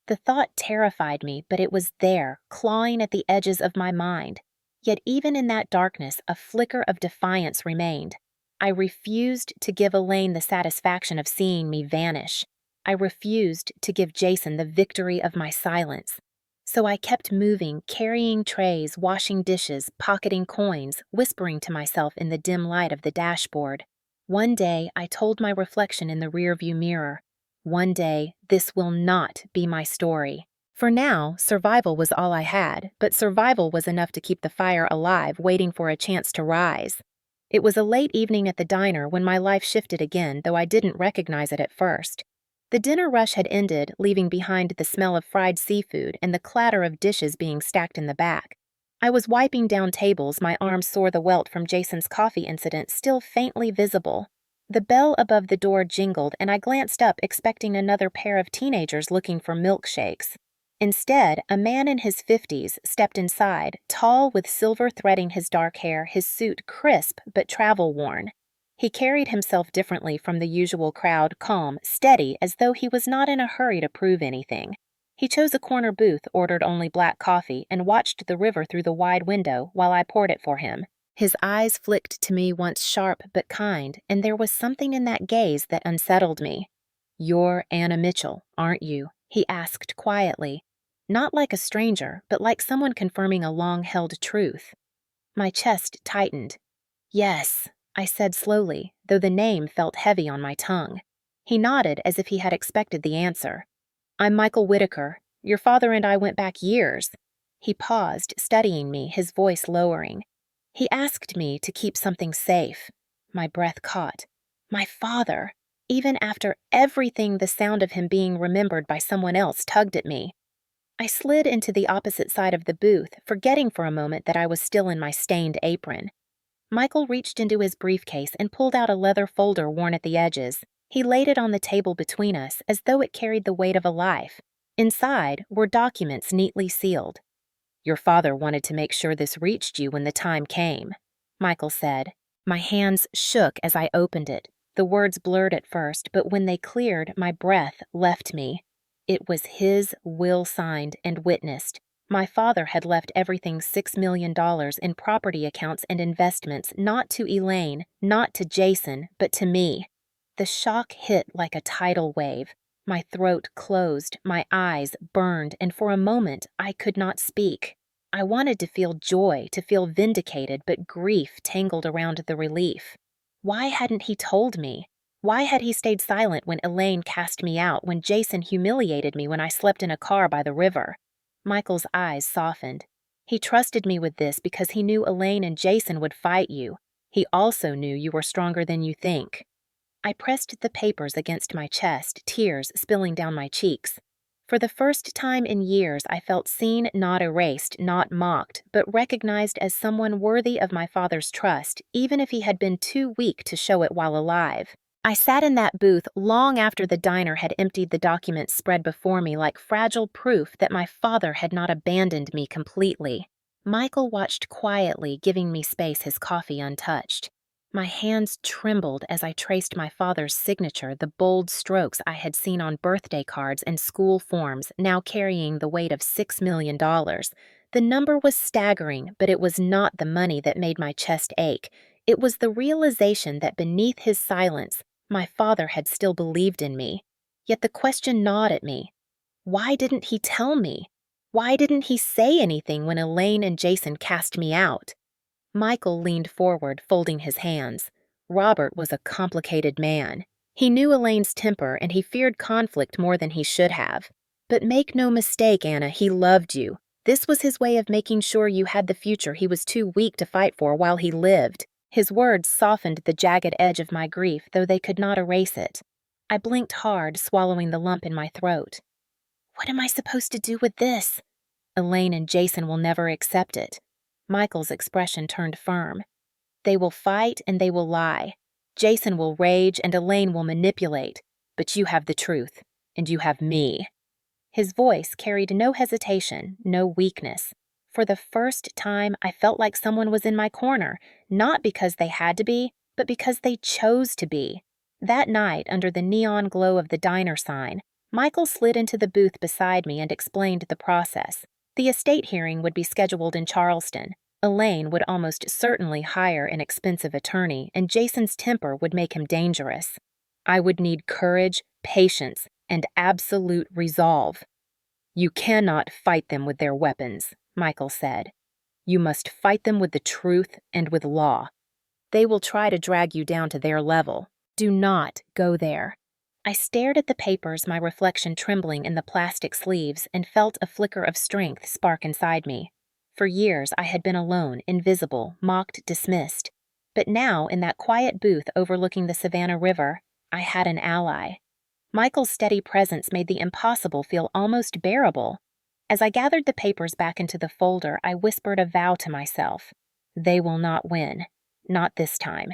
The thought terrified me, but it was there, clawing at the edges of my mind. Yet even in that darkness, a flicker of defiance remained. I refused to give Elaine the satisfaction of seeing me vanish. I refused to give Jason the victory of my silence. So I kept moving, carrying trays, washing dishes, pocketing coins, whispering to myself in the dim light of the dashboard. One day, I told my reflection in the rearview mirror, "One day, this will not be my story." For now, survival was all I had, but survival was enough to keep the fire alive, waiting for a chance to rise. It was a late evening at the diner when my life shifted again, though I didn't recognize it at first. The dinner rush had ended, leaving behind the smell of fried seafood and the clatter of dishes being stacked in the back. I was wiping down tables, my arms sore, the welt from Jason's coffee incident still faintly visible. The bell above the door jingled, and I glanced up, expecting another pair of teenagers looking for milkshakes. Instead, a man in his 50s stepped inside, tall, with silver threading his dark hair, his suit crisp but travel-worn. He carried himself differently from the usual crowd, calm, steady, as though he was not in a hurry to prove anything. He chose a corner booth, ordered only black coffee, and watched the river through the wide window while I poured it for him. His eyes flicked to me once sharp but kind, and there was something in that gaze that unsettled me. "You're Anna Mitchell, aren't you?" he asked quietly. Not like a stranger, but like someone confirming a long-held truth. My chest tightened. "Yes," I said slowly, though the name felt heavy on my tongue. He nodded as if he had expected the answer. "I'm Michael Whitaker. Your father and I went back years." He paused, studying me, his voice lowering. "He asked me to keep something safe." My breath caught. My father! Even after everything, the sound of him being remembered by someone else tugged at me. I slid into the opposite side of the booth, forgetting for a moment that I was still in my stained apron. Michael reached into his briefcase and pulled out a leather folder worn at the edges. He laid it on the table between us as though it carried the weight of a life. Inside were documents neatly sealed. "Your father wanted to make sure this reached you when the time came," Michael said. My hands shook as I opened it. The words blurred at first, but when they cleared, my breath left me. It was his will, signed and witnessed. My father had left everything $6 million in property accounts and investments, not to Elaine, not to Jason, but to me. The shock hit like a tidal wave. My throat closed, my eyes burned, and for a moment I could not speak. I wanted to feel joy, to feel vindicated, but grief tangled around the relief. Why hadn't he told me? Why had he stayed silent when Elaine cast me out, when Jason humiliated me when I slept in a car by the river? Michael's eyes softened. He trusted me with this because he knew Elaine and Jason would fight you. He also knew you were stronger than you think. I pressed the papers against my chest, tears spilling down my cheeks. For the first time in years, I felt seen, not erased, not mocked, but recognized as someone worthy of my father's trust, even if he had been too weak to show it while alive. I sat in that booth long after the diner had emptied the documents spread before me like fragile proof that my father had not abandoned me completely. Michael watched quietly, giving me space, his coffee untouched. My hands trembled as I traced my father's signature, the bold strokes I had seen on birthday cards and school forms, now carrying the weight of $6 million. The number was staggering, but it was not the money that made my chest ache. It was the realization that beneath his silence, my father had still believed in me. Yet the question gnawed at me. Why didn't he tell me? Why didn't he say anything when Elaine and Jason cast me out? Michael leaned forward, folding his hands. Robert was a complicated man. He knew Elaine's temper and he feared conflict more than he should have. But make no mistake, Anna, he loved you. This was his way of making sure you had the future he was too weak to fight for while he lived. His words softened the jagged edge of my grief, though they could not erase it. I blinked hard, swallowing the lump in my throat. What am I supposed to do with this? Elaine and Jason will never accept it. Michael's expression turned firm. They will fight and they will lie. Jason will rage and Elaine will manipulate. But you have the truth, and you have me. His voice carried no hesitation, no weakness. For the first time, I felt like someone was in my corner, not because they had to be, but because they chose to be. That night, under the neon glow of the diner sign, Michael slid into the booth beside me and explained the process. The estate hearing would be scheduled in Charleston. Elaine would almost certainly hire an expensive attorney, and Jason's temper would make him dangerous. I would need courage, patience, and absolute resolve. You cannot fight them with their weapons, Michael said. You must fight them with the truth and with law. They will try to drag you down to their level. Do not go there. I stared at the papers, my reflection trembling in the plastic sleeves, and felt a flicker of strength spark inside me. For years I had been alone, invisible, mocked, dismissed. But now, in that quiet booth overlooking the Savannah River, I had an ally. Michael's steady presence made the impossible feel almost bearable. As I gathered the papers back into the folder, I whispered a vow to myself. They will not win. Not this time.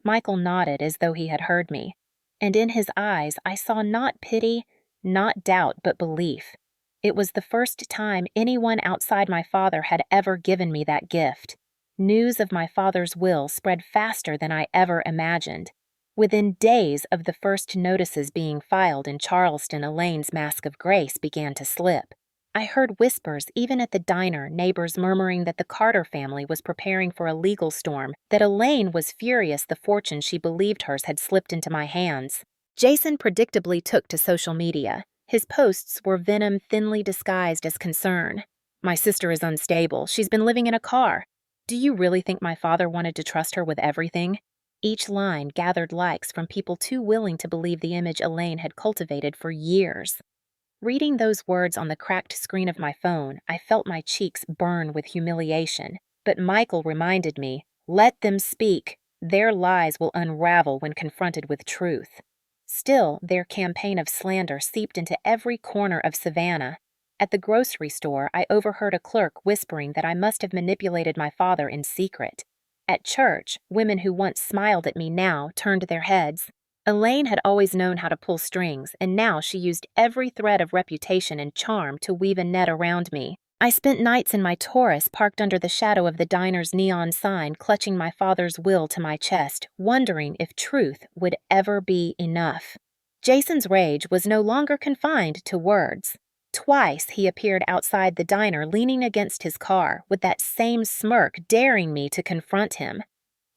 Michael nodded as though he had heard me. And in his eyes I saw not pity, not doubt, but belief. It was the first time anyone outside my father had ever given me that gift. News of my father's will spread faster than I ever imagined. Within days of the first notices being filed in Charleston, Elaine's mask of grace began to slip. I heard whispers even at the diner, neighbors murmuring that the Carter family was preparing for a legal storm, that Elaine was furious the fortune she believed hers had slipped into my hands. Jason predictably took to social media. His posts were venom thinly disguised as concern. My sister is unstable. She's been living in a car. Do you really think my father wanted to trust her with everything? Each line gathered likes from people too willing to believe the image Elaine had cultivated for years. Reading those words on the cracked screen of my phone, I felt my cheeks burn with humiliation. But Michael reminded me, let them speak. Their lies will unravel when confronted with truth. Still, their campaign of slander seeped into every corner of Savannah. At the grocery store, I overheard a clerk whispering that I must have manipulated my father in secret. At church, women who once smiled at me now turned their heads. Elaine had always known how to pull strings, and now she used every thread of reputation and charm to weave a net around me. I spent nights in my Taurus parked under the shadow of the diner's neon sign, clutching my father's will to my chest, wondering if truth would ever be enough. Jason's rage was no longer confined to words. Twice he appeared outside the diner leaning against his car, with that same smirk daring me to confront him.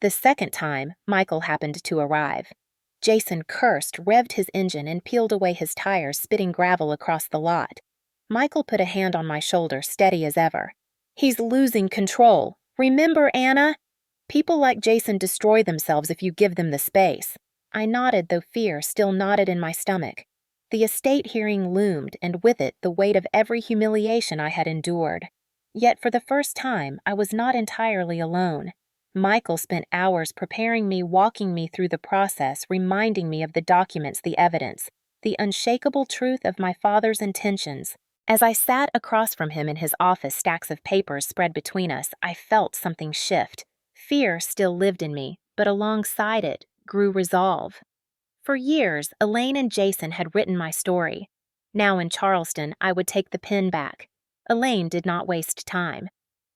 The second time, Michael happened to arrive. Jason cursed, revved his engine, and peeled away his tires, spitting gravel across the lot. Michael put a hand on my shoulder, steady as ever. He's losing control. Remember, Anna? People like Jason destroy themselves if you give them the space. I nodded, though fear still knotted in my stomach. The estate hearing loomed, and with it the weight of every humiliation I had endured. Yet for the first time, I was not entirely alone. Michael spent hours preparing me, walking me through the process, reminding me of the documents, the evidence, the unshakable truth of my father's intentions. As I sat across from him in his office, stacks of papers spread between us, I felt something shift. Fear still lived in me, but alongside it grew resolve. For years, Elaine and Jason had written my story. Now in Charleston, I would take the pen back. Elaine did not waste time.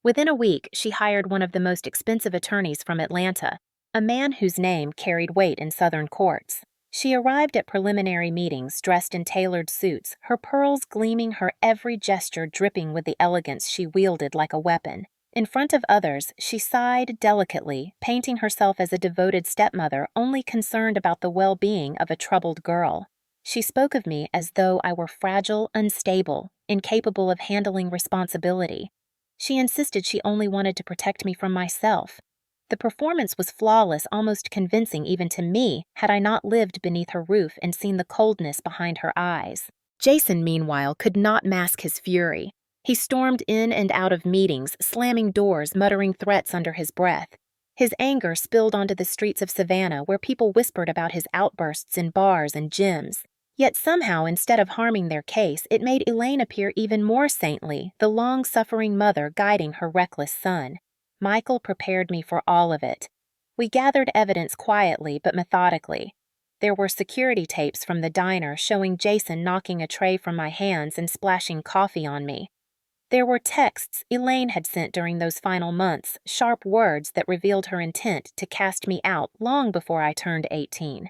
Within a week, she hired one of the most expensive attorneys from Atlanta, a man whose name carried weight in Southern courts. She arrived at preliminary meetings dressed in tailored suits, her pearls gleaming, her every gesture dripping with the elegance she wielded like a weapon. In front of others, she sighed delicately, painting herself as a devoted stepmother only concerned about the well-being of a troubled girl. She spoke of me as though I were fragile, unstable, incapable of handling responsibility. She insisted she only wanted to protect me from myself. The performance was flawless, almost convincing even to me, had I not lived beneath her roof and seen the coldness behind her eyes. Jason, meanwhile, could not mask his fury. He stormed in and out of meetings, slamming doors, muttering threats under his breath. His anger spilled onto the streets of Savannah, where people whispered about his outbursts in bars and gyms. Yet somehow, instead of harming their case, it made Elaine appear even more saintly, the long-suffering mother guiding her reckless son. Michael prepared me for all of it. We gathered evidence quietly but methodically. There were security tapes from the diner showing Jason knocking a tray from my hands and splashing coffee on me. There were texts Elaine had sent during those final months, sharp words that revealed her intent to cast me out long before I turned 18.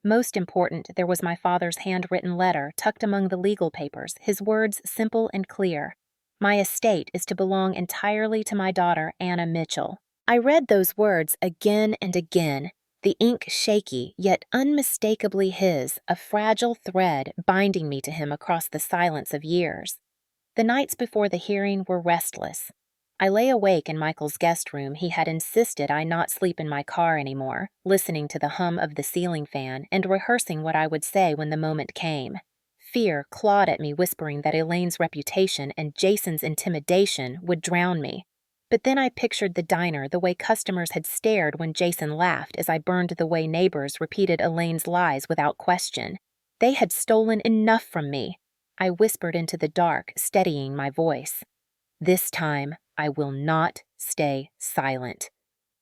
Most important, there was my father's handwritten letter tucked among the legal papers, his words simple and clear. My estate is to belong entirely to my daughter, Anna Mitchell. I read those words again and again, the ink shaky, yet unmistakably his, a fragile thread binding me to him across the silence of years. The nights before the hearing were restless. I lay awake in Michael's guest room. He had insisted I not sleep in my car anymore, listening to the hum of the ceiling fan and rehearsing what I would say when the moment came. Fear clawed at me, whispering that Elaine's reputation and Jason's intimidation would drown me. But then I pictured the diner, the way customers had stared when Jason laughed as I burned the way neighbors repeated Elaine's lies without question. They had stolen enough from me. I whispered into the dark, steadying my voice. This time, I will not stay silent.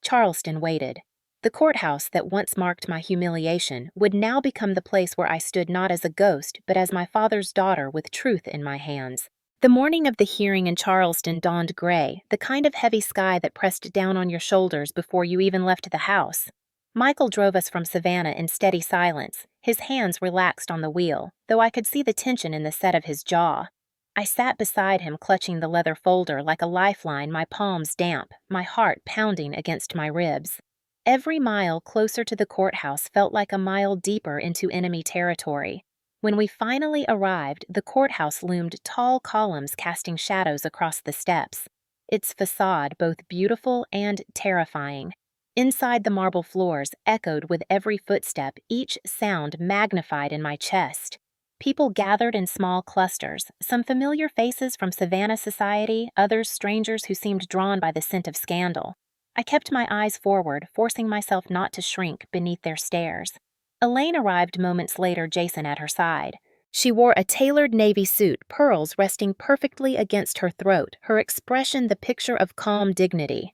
Charleston waited. The courthouse that once marked my humiliation would now become the place where I stood not as a ghost, but as my father's daughter with truth in my hands. The morning of the hearing in Charleston dawned gray, the kind of heavy sky that pressed down on your shoulders before you even left the house. Michael drove us from Savannah in steady silence, his hands relaxed on the wheel, though I could see the tension in the set of his jaw. I sat beside him, clutching the leather folder like a lifeline, my palms damp, my heart pounding against my ribs. Every mile closer to the courthouse felt like a mile deeper into enemy territory. When we finally arrived, the courthouse loomed tall columns casting shadows across the steps, its facade both beautiful and terrifying. Inside, the marble floors echoed with every footstep, each sound magnified in my chest. People gathered in small clusters, some familiar faces from Savannah society, others strangers who seemed drawn by the scent of scandal. I kept my eyes forward, forcing myself not to shrink beneath their stares. Elaine arrived moments later, Jason at her side. She wore a tailored navy suit, pearls resting perfectly against her throat, her expression the picture of calm dignity.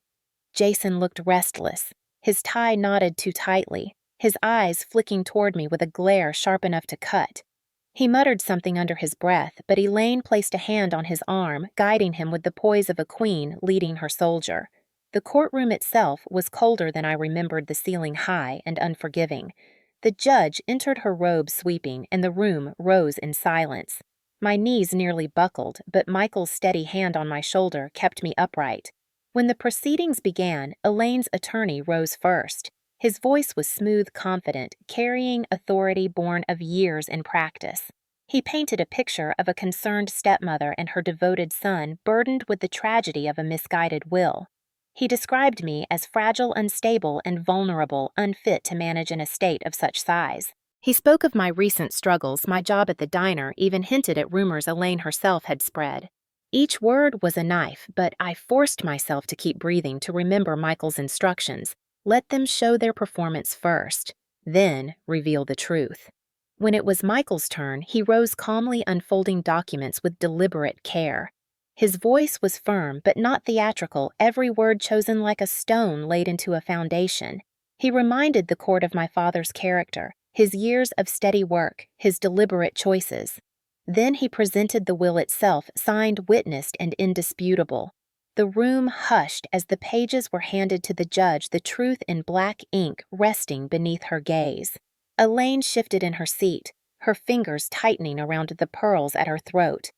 Jason looked restless, his tie knotted too tightly, his eyes flicking toward me with a glare sharp enough to cut. He muttered something under his breath, but Elaine placed a hand on his arm, guiding him with the poise of a queen leading her soldier. The courtroom itself was colder than I remembered, the ceiling high and unforgiving. The judge entered, her robe sweeping, and the room rose in silence. My knees nearly buckled, but Michael's steady hand on my shoulder kept me upright. When the proceedings began, Elaine's attorney rose first. His voice was smooth, confident, carrying authority born of years in practice. He painted a picture of a concerned stepmother and her devoted son burdened with the tragedy of a misguided will. He described me as fragile, unstable, and vulnerable, unfit to manage an estate of such size. He spoke of my recent struggles, my job at the diner, even hinted at rumors Elaine herself had spread. Each word was a knife, but I forced myself to keep breathing, to remember Michael's instructions. Let them show their performance first, then reveal the truth. When it was Michael's turn, he rose calmly, unfolding documents with deliberate care. His voice was firm but not theatrical, every word chosen like a stone laid into a foundation. He reminded the court of my father's character, his years of steady work, his deliberate choices. Then he presented the will itself, signed, witnessed, and indisputable. The room hushed as the pages were handed to the judge, the truth in black ink resting beneath her gaze. Elaine shifted in her seat, her fingers tightening around the pearls at her throat.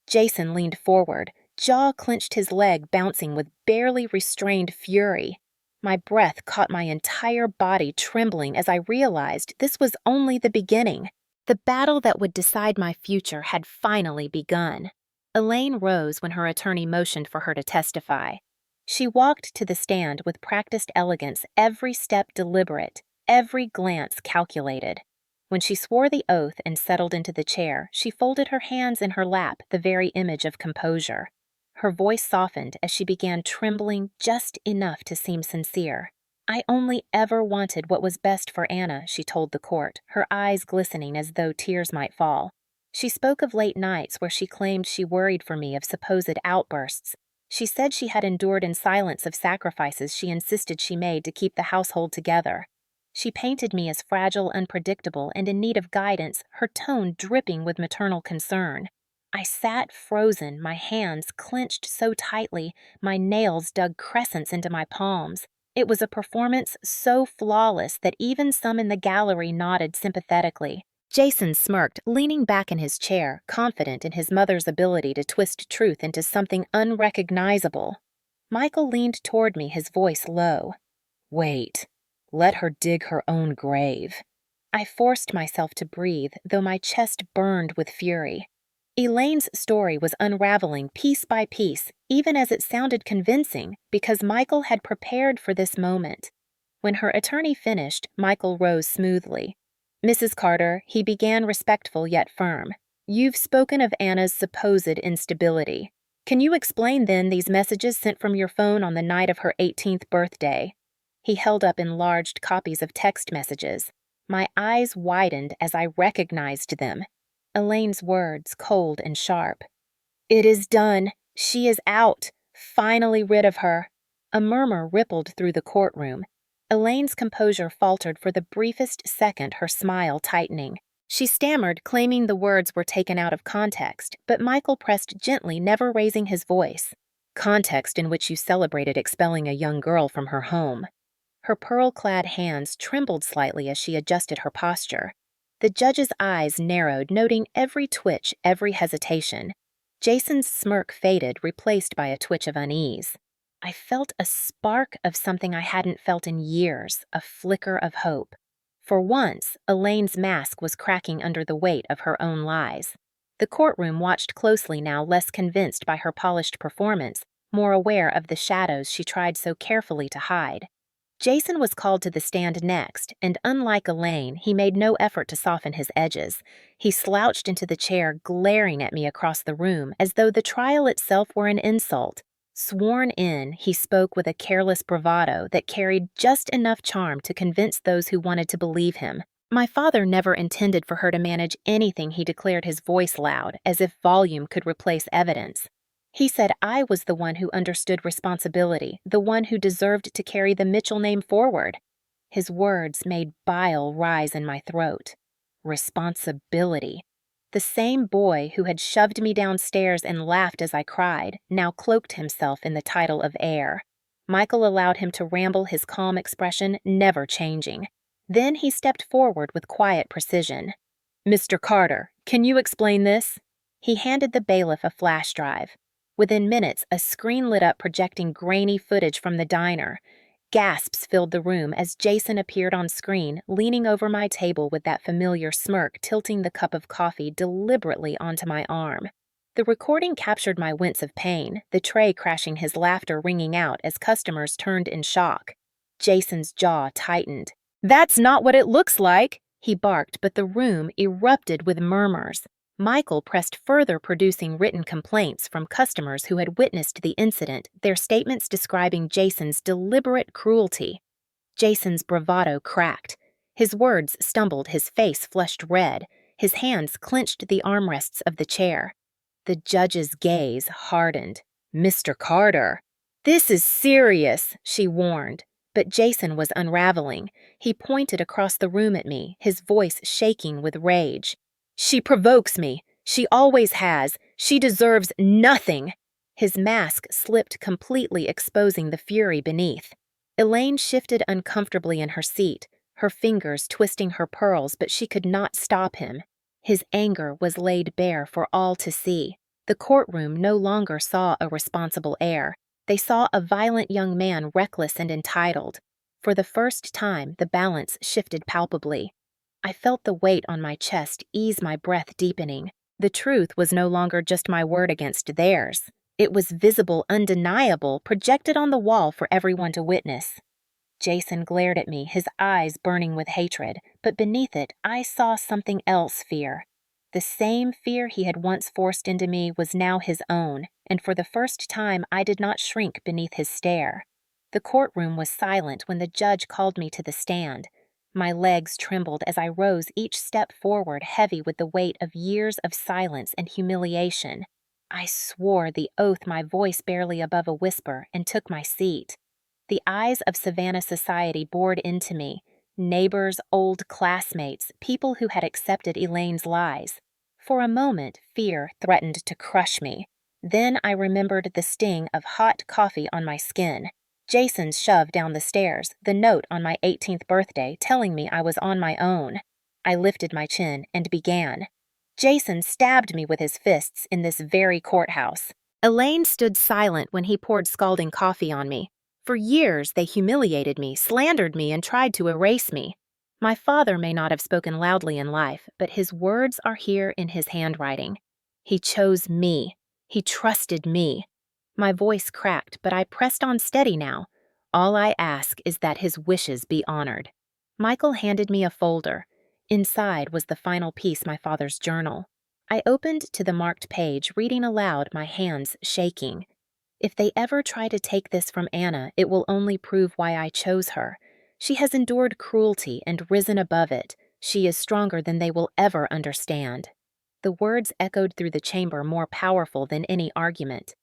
Jason leaned forward, jaw clenched, his leg bouncing with barely restrained fury. My breath caught my entire body trembling as I realized this was only the beginning. The battle that would decide my future had finally begun. Elaine rose when her attorney motioned for her to testify. She walked to the stand with practiced elegance, every step deliberate, every glance calculated. When she swore the oath and settled into the chair, she folded her hands in her lap, the very image of composure. Her voice softened as she began trembling just enough to seem sincere. "I only ever wanted what was best for Anna," she told the court, her eyes glistening as though tears might fall. She spoke of late nights where she claimed she worried for me, of supposed outbursts. She said she had endured in silence of sacrifices she insisted she made to keep the household together. She painted me as fragile, unpredictable, and in need of guidance, her tone dripping with maternal concern. I sat frozen, my hands clenched so tightly, my nails dug crescents into my palms. It was a performance so flawless that even some in the gallery nodded sympathetically. Jason smirked, leaning back in his chair, confident in his mother's ability to twist truth into something unrecognizable. Michael leaned toward me, his voice low. "Wait. Let her dig her own grave." I forced myself to breathe, though my chest burned with fury. Elaine's story was unraveling piece by piece, even as it sounded convincing, because Michael had prepared for this moment. When her attorney finished, Michael rose smoothly. "Mrs. Carter," he began, respectful yet firm, "you've spoken of Anna's supposed instability. Can you explain then these messages sent from your phone on the night of her 18th birthday?" He held up enlarged copies of text messages. My eyes widened as I recognized them. Elaine's words, cold and sharp. "It is done. She is out. Finally rid of her." A murmur rippled through the courtroom. Elaine's composure faltered for the briefest second, her smile tightening. She stammered, claiming the words were taken out of context, but Michael pressed gently, never raising his voice. "Context in which you celebrated expelling a young girl from her home." Her pearl-clad hands trembled slightly as she adjusted her posture. The judge's eyes narrowed, noting every twitch, every hesitation. Jason's smirk faded, replaced by a twitch of unease. I felt a spark of something I hadn't felt in years, a flicker of hope. For once, Elaine's mask was cracking under the weight of her own lies. The courtroom watched closely now, less convinced by her polished performance, more aware of the shadows she tried so carefully to hide. Jason was called to the stand next, and unlike Elaine, he made no effort to soften his edges. He slouched into the chair, glaring at me across the room, as though the trial itself were an insult. Sworn in, he spoke with a careless bravado that carried just enough charm to convince those who wanted to believe him. My father never intended for her to manage anything, he declared, his voice loud, as if volume could replace evidence. He said I was the one who understood responsibility, the one who deserved to carry the Mitchell name forward. His words made bile rise in my throat. Responsibility. The same boy who had shoved me downstairs and laughed as I cried now cloaked himself in the title of heir. Michael allowed him to ramble, his calm expression never changing. Then he stepped forward with quiet precision. "Mr. Carter, can you explain this?" He handed the bailiff a flash drive. Within minutes, a screen lit up projecting grainy footage from the diner. Gasps filled the room as Jason appeared on screen, leaning over my table with that familiar smirk, tilting the cup of coffee deliberately onto my arm. The recording captured my wince of pain, the tray crashing, his laughter ringing out as customers turned in shock. Jason's jaw tightened. "That's not what it looks like," he barked, but the room erupted with murmurs. Michael pressed further, producing written complaints from customers who had witnessed the incident, their statements describing Jason's deliberate cruelty. Jason's bravado cracked. His words stumbled, his face flushed red. His hands clenched the armrests of the chair. The judge's gaze hardened. "Mr. Carter." "This is serious," she warned. But Jason was unraveling. He pointed across the room at me, his voice shaking with rage. "She provokes me. She always has. She deserves nothing." His mask slipped completely, exposing the fury beneath. Elaine shifted uncomfortably in her seat, her fingers twisting her pearls, but she could not stop him. His anger was laid bare for all to see. The courtroom no longer saw a responsible heir. They saw a violent young man, reckless and entitled. For the first time, the balance shifted palpably. I felt the weight on my chest ease, my breath deepening. The truth was no longer just my word against theirs. It was visible, undeniable, projected on the wall for everyone to witness. Jason glared at me, his eyes burning with hatred, but beneath it I saw something else: fear. The same fear he had once forced into me was now his own, and for the first time I did not shrink beneath his stare. The courtroom was silent when the judge called me to the stand. My legs trembled as I rose each step forward, heavy with the weight of years of silence and humiliation. I swore the oath, my voice barely above a whisper, and took my seat. The eyes of Savannah society bored into me. Neighbors, old classmates, people who had accepted Elaine's lies. For a moment, fear threatened to crush me. Then I remembered the sting of hot coffee on my skin. Jason's shove down the stairs, the note on my 18th birthday telling me I was on my own. I lifted my chin and began. Jason stabbed me with his fists in this very courthouse. Elaine stood silent when he poured scalding coffee on me. For years, they humiliated me, slandered me, and tried to erase me. My father may not have spoken loudly in life, but his words are here in his handwriting. He chose me. He trusted me. My voice cracked, but I pressed on steady now. All I ask is that his wishes be honored. Michael handed me a folder. Inside was the final piece, my father's journal. I opened to the marked page, reading aloud, my hands shaking. If they ever try to take this from Anna, it will only prove why I chose her. She has endured cruelty and risen above it. She is stronger than they will ever understand. The words echoed through the chamber, more powerful than any argument.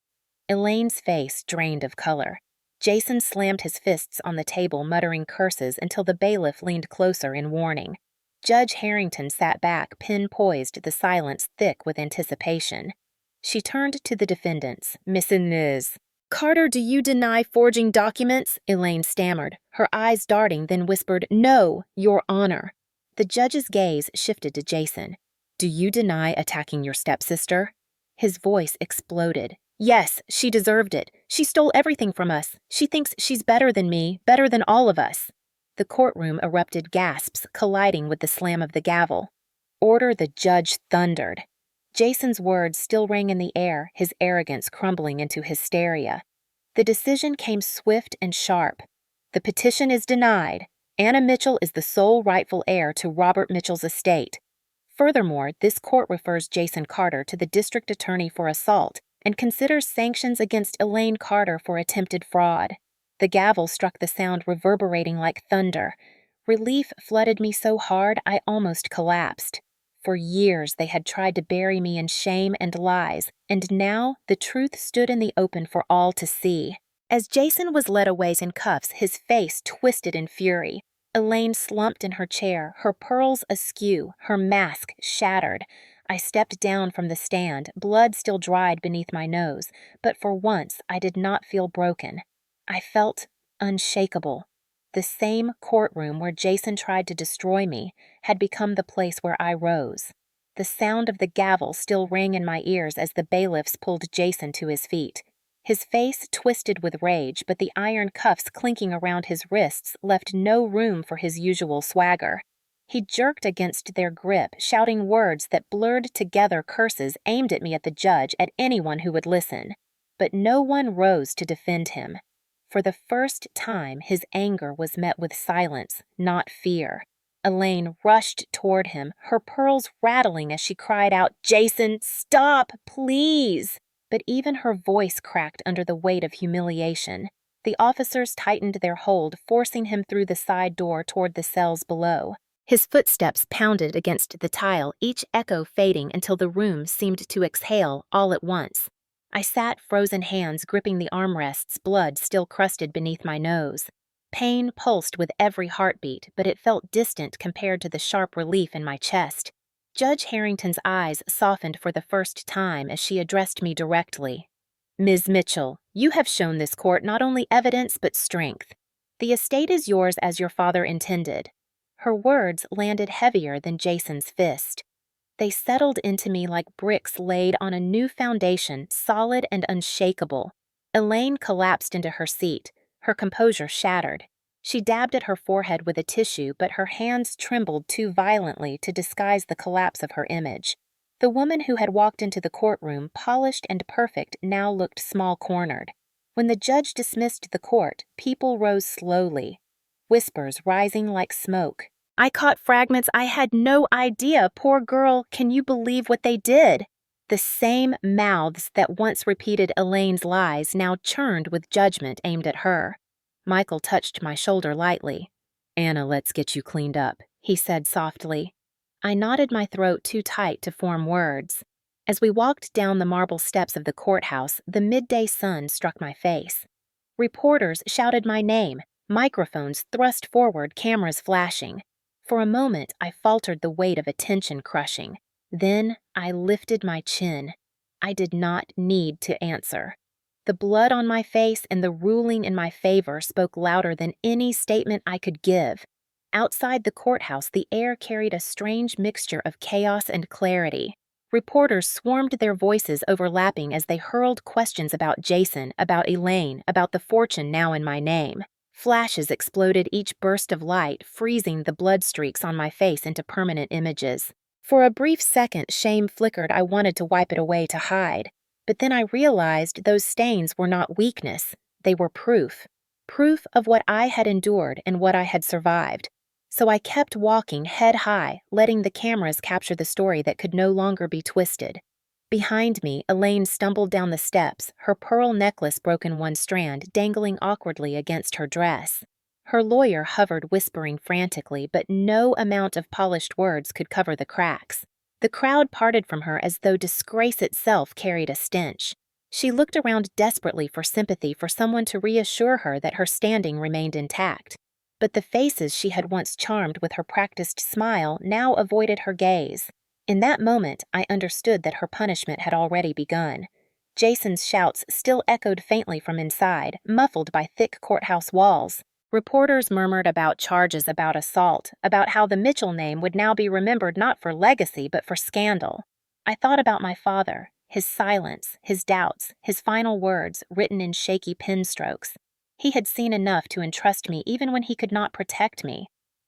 Elaine's face drained of color. Jason slammed his fists on the table, muttering curses until the bailiff leaned closer in warning. Judge Harrington sat back, pen poised, the silence thick with anticipation. She turned to the defendants. Miss Inez. Carter, do you deny forging documents? Elaine stammered, her eyes darting, then whispered, No, Your Honor. The judge's gaze shifted to Jason. Do you deny attacking your stepsister? His voice exploded. Yes, she deserved it. She stole everything from us. She thinks she's better than me, better than all of us. The courtroom erupted, gasps colliding with the slam of the gavel. Order, the judge thundered. Jason's words still rang in the air, his arrogance crumbling into hysteria. The decision came swift and sharp. The petition is denied. Anna Mitchell is the sole rightful heir to Robert Mitchell's estate. Furthermore, this court refers Jason Carter to the district attorney for assault and considers sanctions against Elaine Carter for attempted fraud. The gavel struck, the sound reverberating like thunder. Relief flooded me so hard I almost collapsed. For years they had tried to bury me in shame and lies, and now the truth stood in the open for all to see. As Jason was led away in cuffs, his face twisted in fury. Elaine slumped in her chair, her pearls askew, her mask shattered. I stepped down from the stand, blood still dried beneath my nose, but for once I did not feel broken. I felt unshakable. The same courtroom where Jason tried to destroy me had become the place where I rose. The sound of the gavel still rang in my ears as the bailiffs pulled Jason to his feet. His face twisted with rage, but the iron cuffs clinking around his wrists left no room for his usual swagger. He jerked against their grip, shouting words that blurred together curses aimed at me, at the judge, at anyone who would listen. But no one rose to defend him. For the first time, his anger was met with silence, not fear. Elaine rushed toward him, her pearls rattling as she cried out, Jason, stop, please! But even her voice cracked under the weight of humiliation. The officers tightened their hold, forcing him through the side door toward the cells below. His footsteps pounded against the tile, each echo fading until the room seemed to exhale all at once. I sat, frozen hands gripping the armrests, blood still crusted beneath my nose. Pain pulsed with every heartbeat, but it felt distant compared to the sharp relief in my chest. Judge Harrington's eyes softened for the first time as she addressed me directly. Ms. Mitchell, you have shown this court not only evidence but strength. The estate is yours as your father intended. Her words landed heavier than Jason's fist. They settled into me like bricks laid on a new foundation, solid and unshakable. Elaine collapsed into her seat, her composure shattered. She dabbed at her forehead with a tissue, but her hands trembled too violently to disguise the collapse of her image. The woman who had walked into the courtroom, polished and perfect, now looked small-cornered. When the judge dismissed the court, people rose slowly, whispers rising like smoke. I caught fragments. I had no idea. Poor girl, can you believe what they did? The same mouths that once repeated Elaine's lies now churned with judgment aimed at her. Michael touched my shoulder lightly. "Anna, let's get you cleaned up," he said softly. I knotted my throat too tight to form words. As we walked down the marble steps of the courthouse, the midday sun struck my face. Reporters shouted my name, microphones thrust forward, cameras flashing. For a moment, I faltered the weight of attention crushing. Then I lifted my chin. I did not need to answer. The blood on my face and the ruling in my favor spoke louder than any statement I could give. Outside the courthouse, the air carried a strange mixture of chaos and clarity. Reporters swarmed, their voices overlapping as they hurled questions about Jason, about Elaine, about the fortune now in my name. Flashes exploded each burst of light, freezing the blood streaks on my face into permanent images. For a brief second, shame flickered. I wanted to wipe it away to hide. But then I realized those stains were not weakness. They were proof. Proof of what I had endured and what I had survived. So I kept walking head high, letting the cameras capture the story that could no longer be twisted. Behind me, Elaine stumbled down the steps, her pearl necklace broken one strand, dangling awkwardly against her dress. Her lawyer hovered, whispering frantically, but no amount of polished words could cover the cracks. The crowd parted from her as though disgrace itself carried a stench. She looked around desperately for sympathy, for someone to reassure her that her standing remained intact. But the faces she had once charmed with her practiced smile now avoided her gaze. In that moment, I understood that her punishment had already begun. Jason's shouts still echoed faintly from inside, muffled by thick courthouse walls. Reporters murmured about charges about assault, about how the Mitchell name would now be remembered not for legacy but for scandal. I thought about my father, his silence, his doubts, his final words written in shaky pen strokes. He had seen enough to entrust me even when he could not protect me.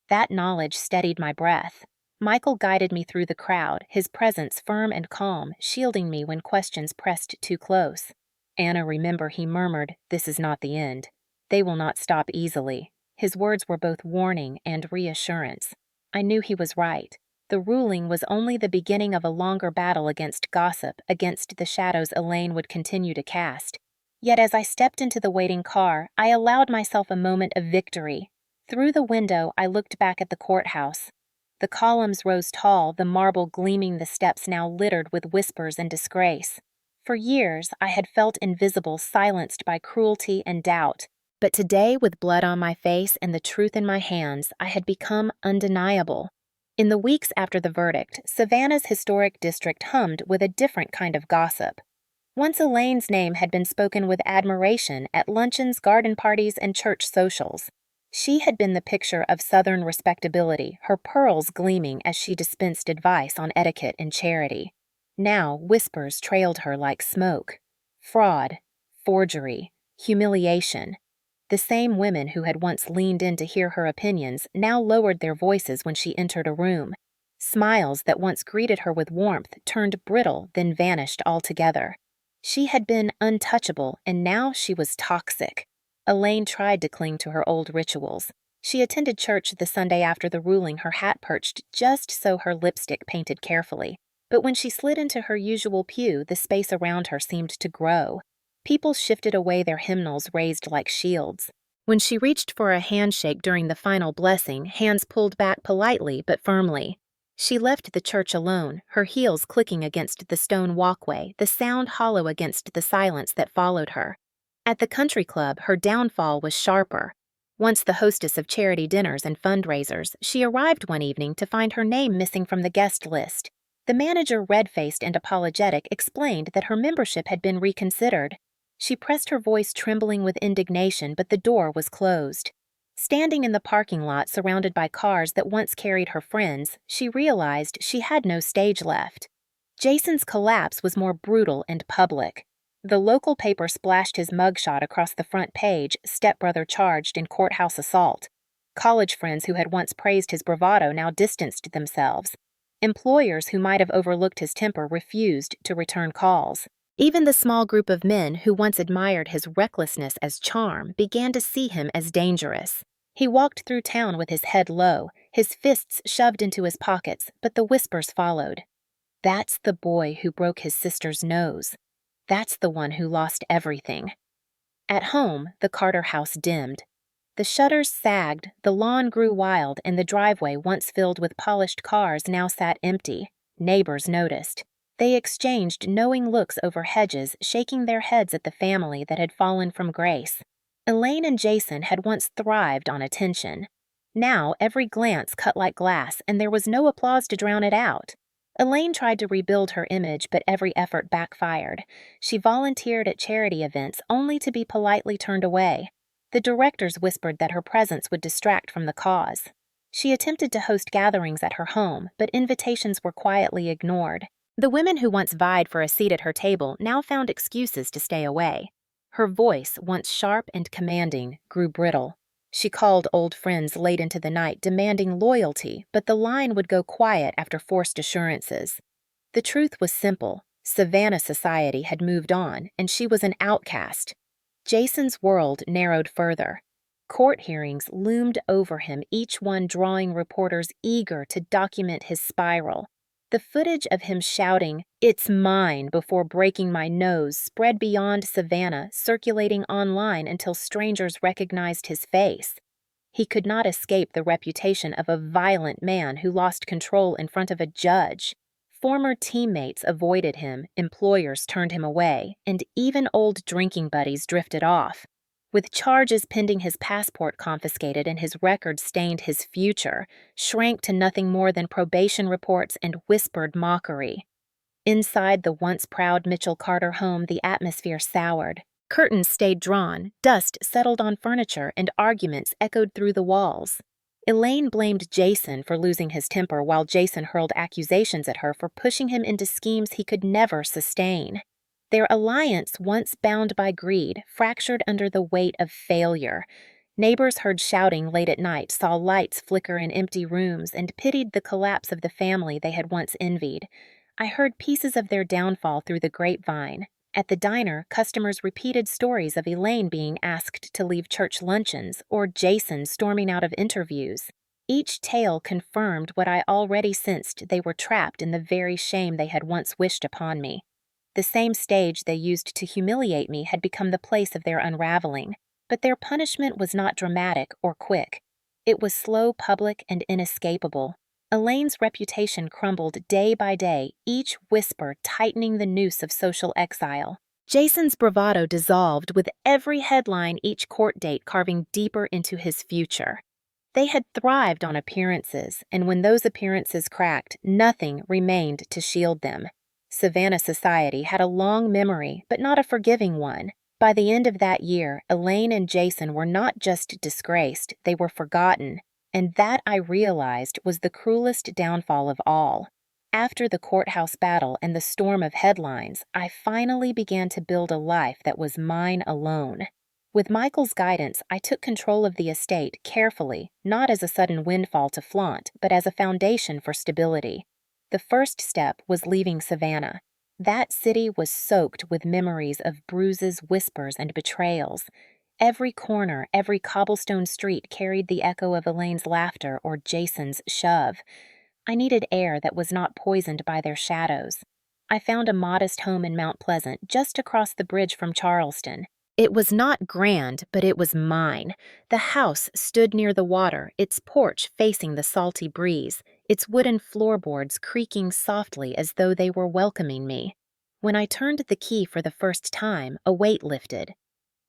That knowledge steadied my breath. Michael guided me through the crowd, his presence firm and calm, shielding me when questions pressed too close. "Anna, remember," he murmured, "this is not the end. They will not stop easily." His words were both warning and reassurance. I knew he was right. The ruling was only the beginning of a longer battle against gossip, against the shadows Elaine would continue to cast. Yet as I stepped into the waiting car, I allowed myself a moment of victory. Through the window, I looked back at the courthouse. The columns rose tall, the marble gleaming, the steps now littered with whispers and disgrace. For years, I had felt invisible, silenced by cruelty and doubt. But today, with blood on my face and the truth in my hands, I had become undeniable. In the weeks after the verdict, Savannah's historic district hummed with a different kind of gossip. Once Elaine's name had been spoken with admiration at luncheons, garden parties, and church socials. She had been the picture of Southern respectability, her pearls gleaming as she dispensed advice on etiquette and charity. Now whispers trailed her like smoke. Fraud, forgery, humiliation. The same women who had once leaned in to hear her opinions now lowered their voices when she entered a room. Smiles that once greeted her with warmth turned brittle, then vanished altogether. She had been untouchable, and now she was toxic. Elaine tried to cling to her old rituals. She attended church the Sunday after the ruling, her hat perched just so her lipstick painted carefully. But when she slid into her usual pew, the space around her seemed to grow. People shifted away, their hymnals raised like shields. When she reached for a handshake during the final blessing, hands pulled back politely but firmly. She left the church alone, her heels clicking against the stone walkway, the sound hollow against the silence that followed her. At the country club, her downfall was sharper. Once the hostess of charity dinners and fundraisers, she arrived one evening to find her name missing from the guest list. The manager, red-faced and apologetic, explained that her membership had been reconsidered. She pressed her voice trembling with indignation, but the door was closed. Standing in the parking lot surrounded by cars that once carried her friends, she realized she had no stage left. Jason's collapse was more brutal and public. The local paper splashed his mugshot across the front page, Stepbrother charged in courthouse assault. College friends who had once praised his bravado now distanced themselves. Employers who might have overlooked his temper refused to return calls. Even the small group of men who once admired his recklessness as charm began to see him as dangerous. He walked through town with his head low, his fists shoved into his pockets, but the whispers followed. That's the boy who broke his sister's nose. That's the one who lost everything. At home, the Carter house dimmed. The shutters sagged, the lawn grew wild, and the driveway, once filled with polished cars, now sat empty. Neighbors noticed. They exchanged knowing looks over hedges, shaking their heads at the family that had fallen from grace. Elaine and Jason had once thrived on attention. Now every glance cut like glass, and there was no applause to drown it out. Elaine tried to rebuild her image, but every effort backfired. She volunteered at charity events only to be politely turned away. The directors whispered that her presence would distract from the cause. She attempted to host gatherings at her home, but invitations were quietly ignored. The women who once vied for a seat at her table now found excuses to stay away. Her voice, once sharp and commanding, grew brittle. She called old friends late into the night demanding loyalty, but the line would go quiet after forced assurances. The truth was simple. Savannah society had moved on, and she was an outcast. Jason's world narrowed further. Court hearings loomed over him, each one drawing reporters eager to document his spiral. The footage of him shouting, "It's mine," before breaking my nose spread beyond Savannah, circulating online until strangers recognized his face. He could not escape the reputation of a violent man who lost control in front of a judge. Former teammates avoided him, employers turned him away, and even old drinking buddies drifted off. With charges pending, his passport confiscated and his record stained, his future shrank to nothing more than probation reports and whispered mockery. Inside the once proud Mitchell Carter home, the atmosphere soured. Curtains stayed drawn, dust settled on furniture, and arguments echoed through the walls. Elaine blamed Jason for losing his temper, while Jason hurled accusations at her for pushing him into schemes he could never sustain. Their alliance, once bound by greed, fractured under the weight of failure. Neighbors heard shouting late at night, saw lights flicker in empty rooms, and pitied the collapse of the family they had once envied. I heard pieces of their downfall through the grapevine. At the diner, customers repeated stories of Elaine being asked to leave church luncheons or Jason storming out of interviews. Each tale confirmed what I already sensed: they were trapped in the very shame they had once wished upon me. The same stage they used to humiliate me had become the place of their unraveling. But their punishment was not dramatic or quick. It was slow, public, and inescapable. Elaine's reputation crumbled day by day, each whisper tightening the noose of social exile. Jason's bravado dissolved with every headline, each court date carving deeper into his future. They had thrived on appearances, and when those appearances cracked, nothing remained to shield them. Savannah society had a long memory, but not a forgiving one. By the end of that year, Elaine and Jason were not just disgraced, they were forgotten. And that, I realized, was the cruelest downfall of all. After the courthouse battle and the storm of headlines, I finally began to build a life that was mine alone. With Michael's guidance, I took control of the estate carefully, not as a sudden windfall to flaunt, but as a foundation for stability. The first step was leaving Savannah. That city was soaked with memories of bruises, whispers, and betrayals. Every corner, every cobblestone street carried the echo of Elaine's laughter or Jason's shove. I needed air that was not poisoned by their shadows. I found a modest home in Mount Pleasant, just across the bridge from Charleston. It was not grand, but it was mine. The house stood near the water, its porch facing the salty breeze, its wooden floorboards creaking softly as though they were welcoming me. When I turned the key for the first time, a weight lifted.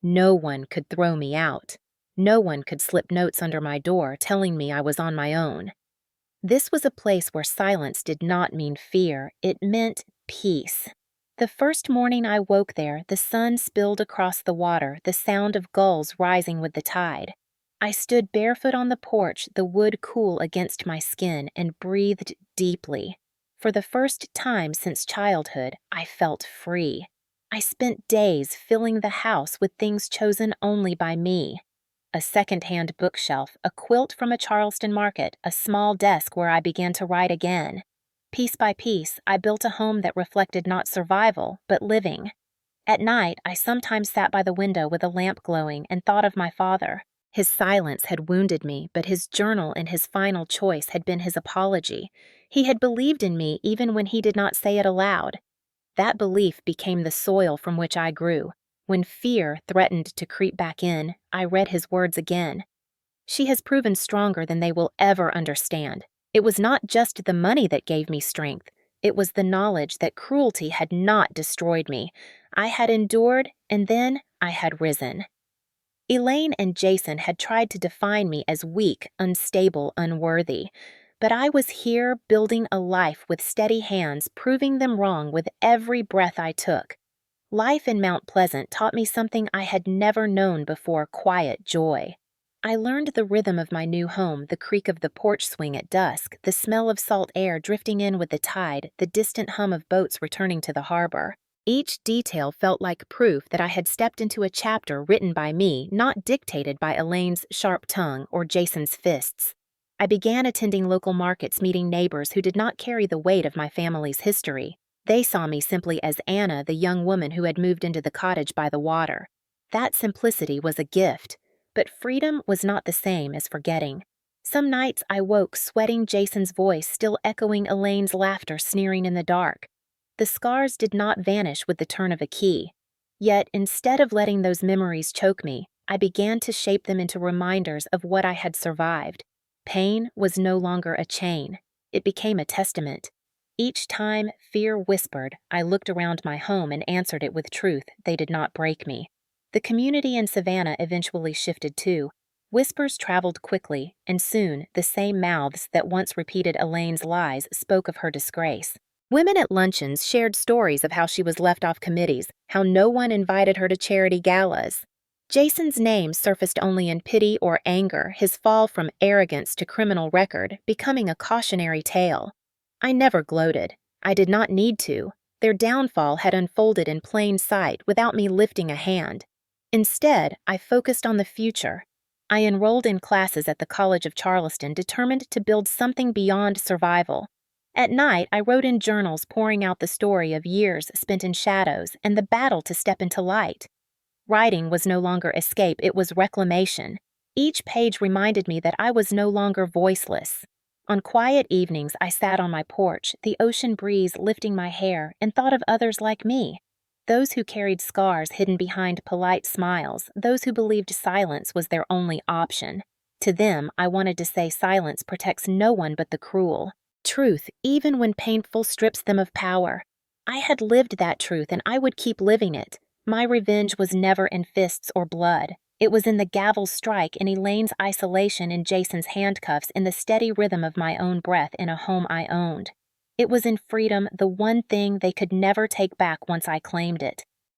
No one could throw me out. No one could slip notes under my door telling me I was on my own. This was a place where silence did not mean fear, it meant peace. The first morning I woke there, the sun spilled across the water, the sound of gulls rising with the tide. I stood barefoot on the porch, the wood cool against my skin, and breathed deeply. For the first time since childhood, I felt free. I spent days filling the house with things chosen only by me. A second-hand bookshelf, a quilt from a Charleston market, a small desk where I began to write again. Piece by piece, I built a home that reflected not survival, but living. At night, I sometimes sat by the window with a lamp glowing and thought of my father. His silence had wounded me, but his journal and his final choice had been his apology. He had believed in me even when he did not say it aloud. That belief became the soil from which I grew. When fear threatened to creep back in, I read his words again. She has proven stronger than they will ever understand. It was not just the money that gave me strength. It was the knowledge that cruelty had not destroyed me. I had endured, and then I had risen. Elaine and Jason had tried to define me as weak, unstable, unworthy. But I was here building a life with steady hands, proving them wrong with every breath I took. Life in Mount Pleasant taught me something I had never known before: quiet joy. I learned the rhythm of my new home, the creak of the porch swing at dusk, the smell of salt air drifting in with the tide, the distant hum of boats returning to the harbor. Each detail felt like proof that I had stepped into a chapter written by me, not dictated by Elaine's sharp tongue or Jason's fists. I began attending local markets, meeting neighbors who did not carry the weight of my family's history. They saw me simply as Anna, the young woman who had moved into the cottage by the water. That simplicity was a gift, but freedom was not the same as forgetting. Some nights I woke sweating, Jason's voice still echoing, Elaine's laughter sneering in the dark. The scars did not vanish with the turn of a key. Yet, instead of letting those memories choke me, I began to shape them into reminders of what I had survived. Pain was no longer a chain. It became a testament. Each time fear whispered, I looked around my home and answered it with truth. They did not break me. The community in Savannah eventually shifted too. Whispers traveled quickly, and soon the same mouths that once repeated Elaine's lies spoke of her disgrace. Women at luncheons shared stories of how she was left off committees, how no one invited her to charity galas. Jason's name surfaced only in pity or anger, his fall from arrogance to criminal record becoming a cautionary tale. I never gloated. I did not need to. Their downfall had unfolded in plain sight without me lifting a hand. Instead, I focused on the future. I enrolled in classes at the College of Charleston, determined to build something beyond survival. At night, I wrote in journals, pouring out the story of years spent in shadows and the battle to step into light. Writing was no longer escape, it was reclamation. Each page reminded me that I was no longer voiceless. On quiet evenings, I sat on my porch, the ocean breeze lifting my hair, and thought of others like me. Those who carried scars hidden behind polite smiles, those who believed silence was their only option. To them, I wanted to say silence protects no one but the cruel. Truth, even when painful, strips them of power. I had lived that truth, and I would keep living it. My revenge was never in fists or blood. It was in the gavel's strike, in Elaine's isolation, in Jason's handcuffs, in the steady rhythm of my own breath in a home I owned. It was in freedom, the one thing they could never take back once I claimed it.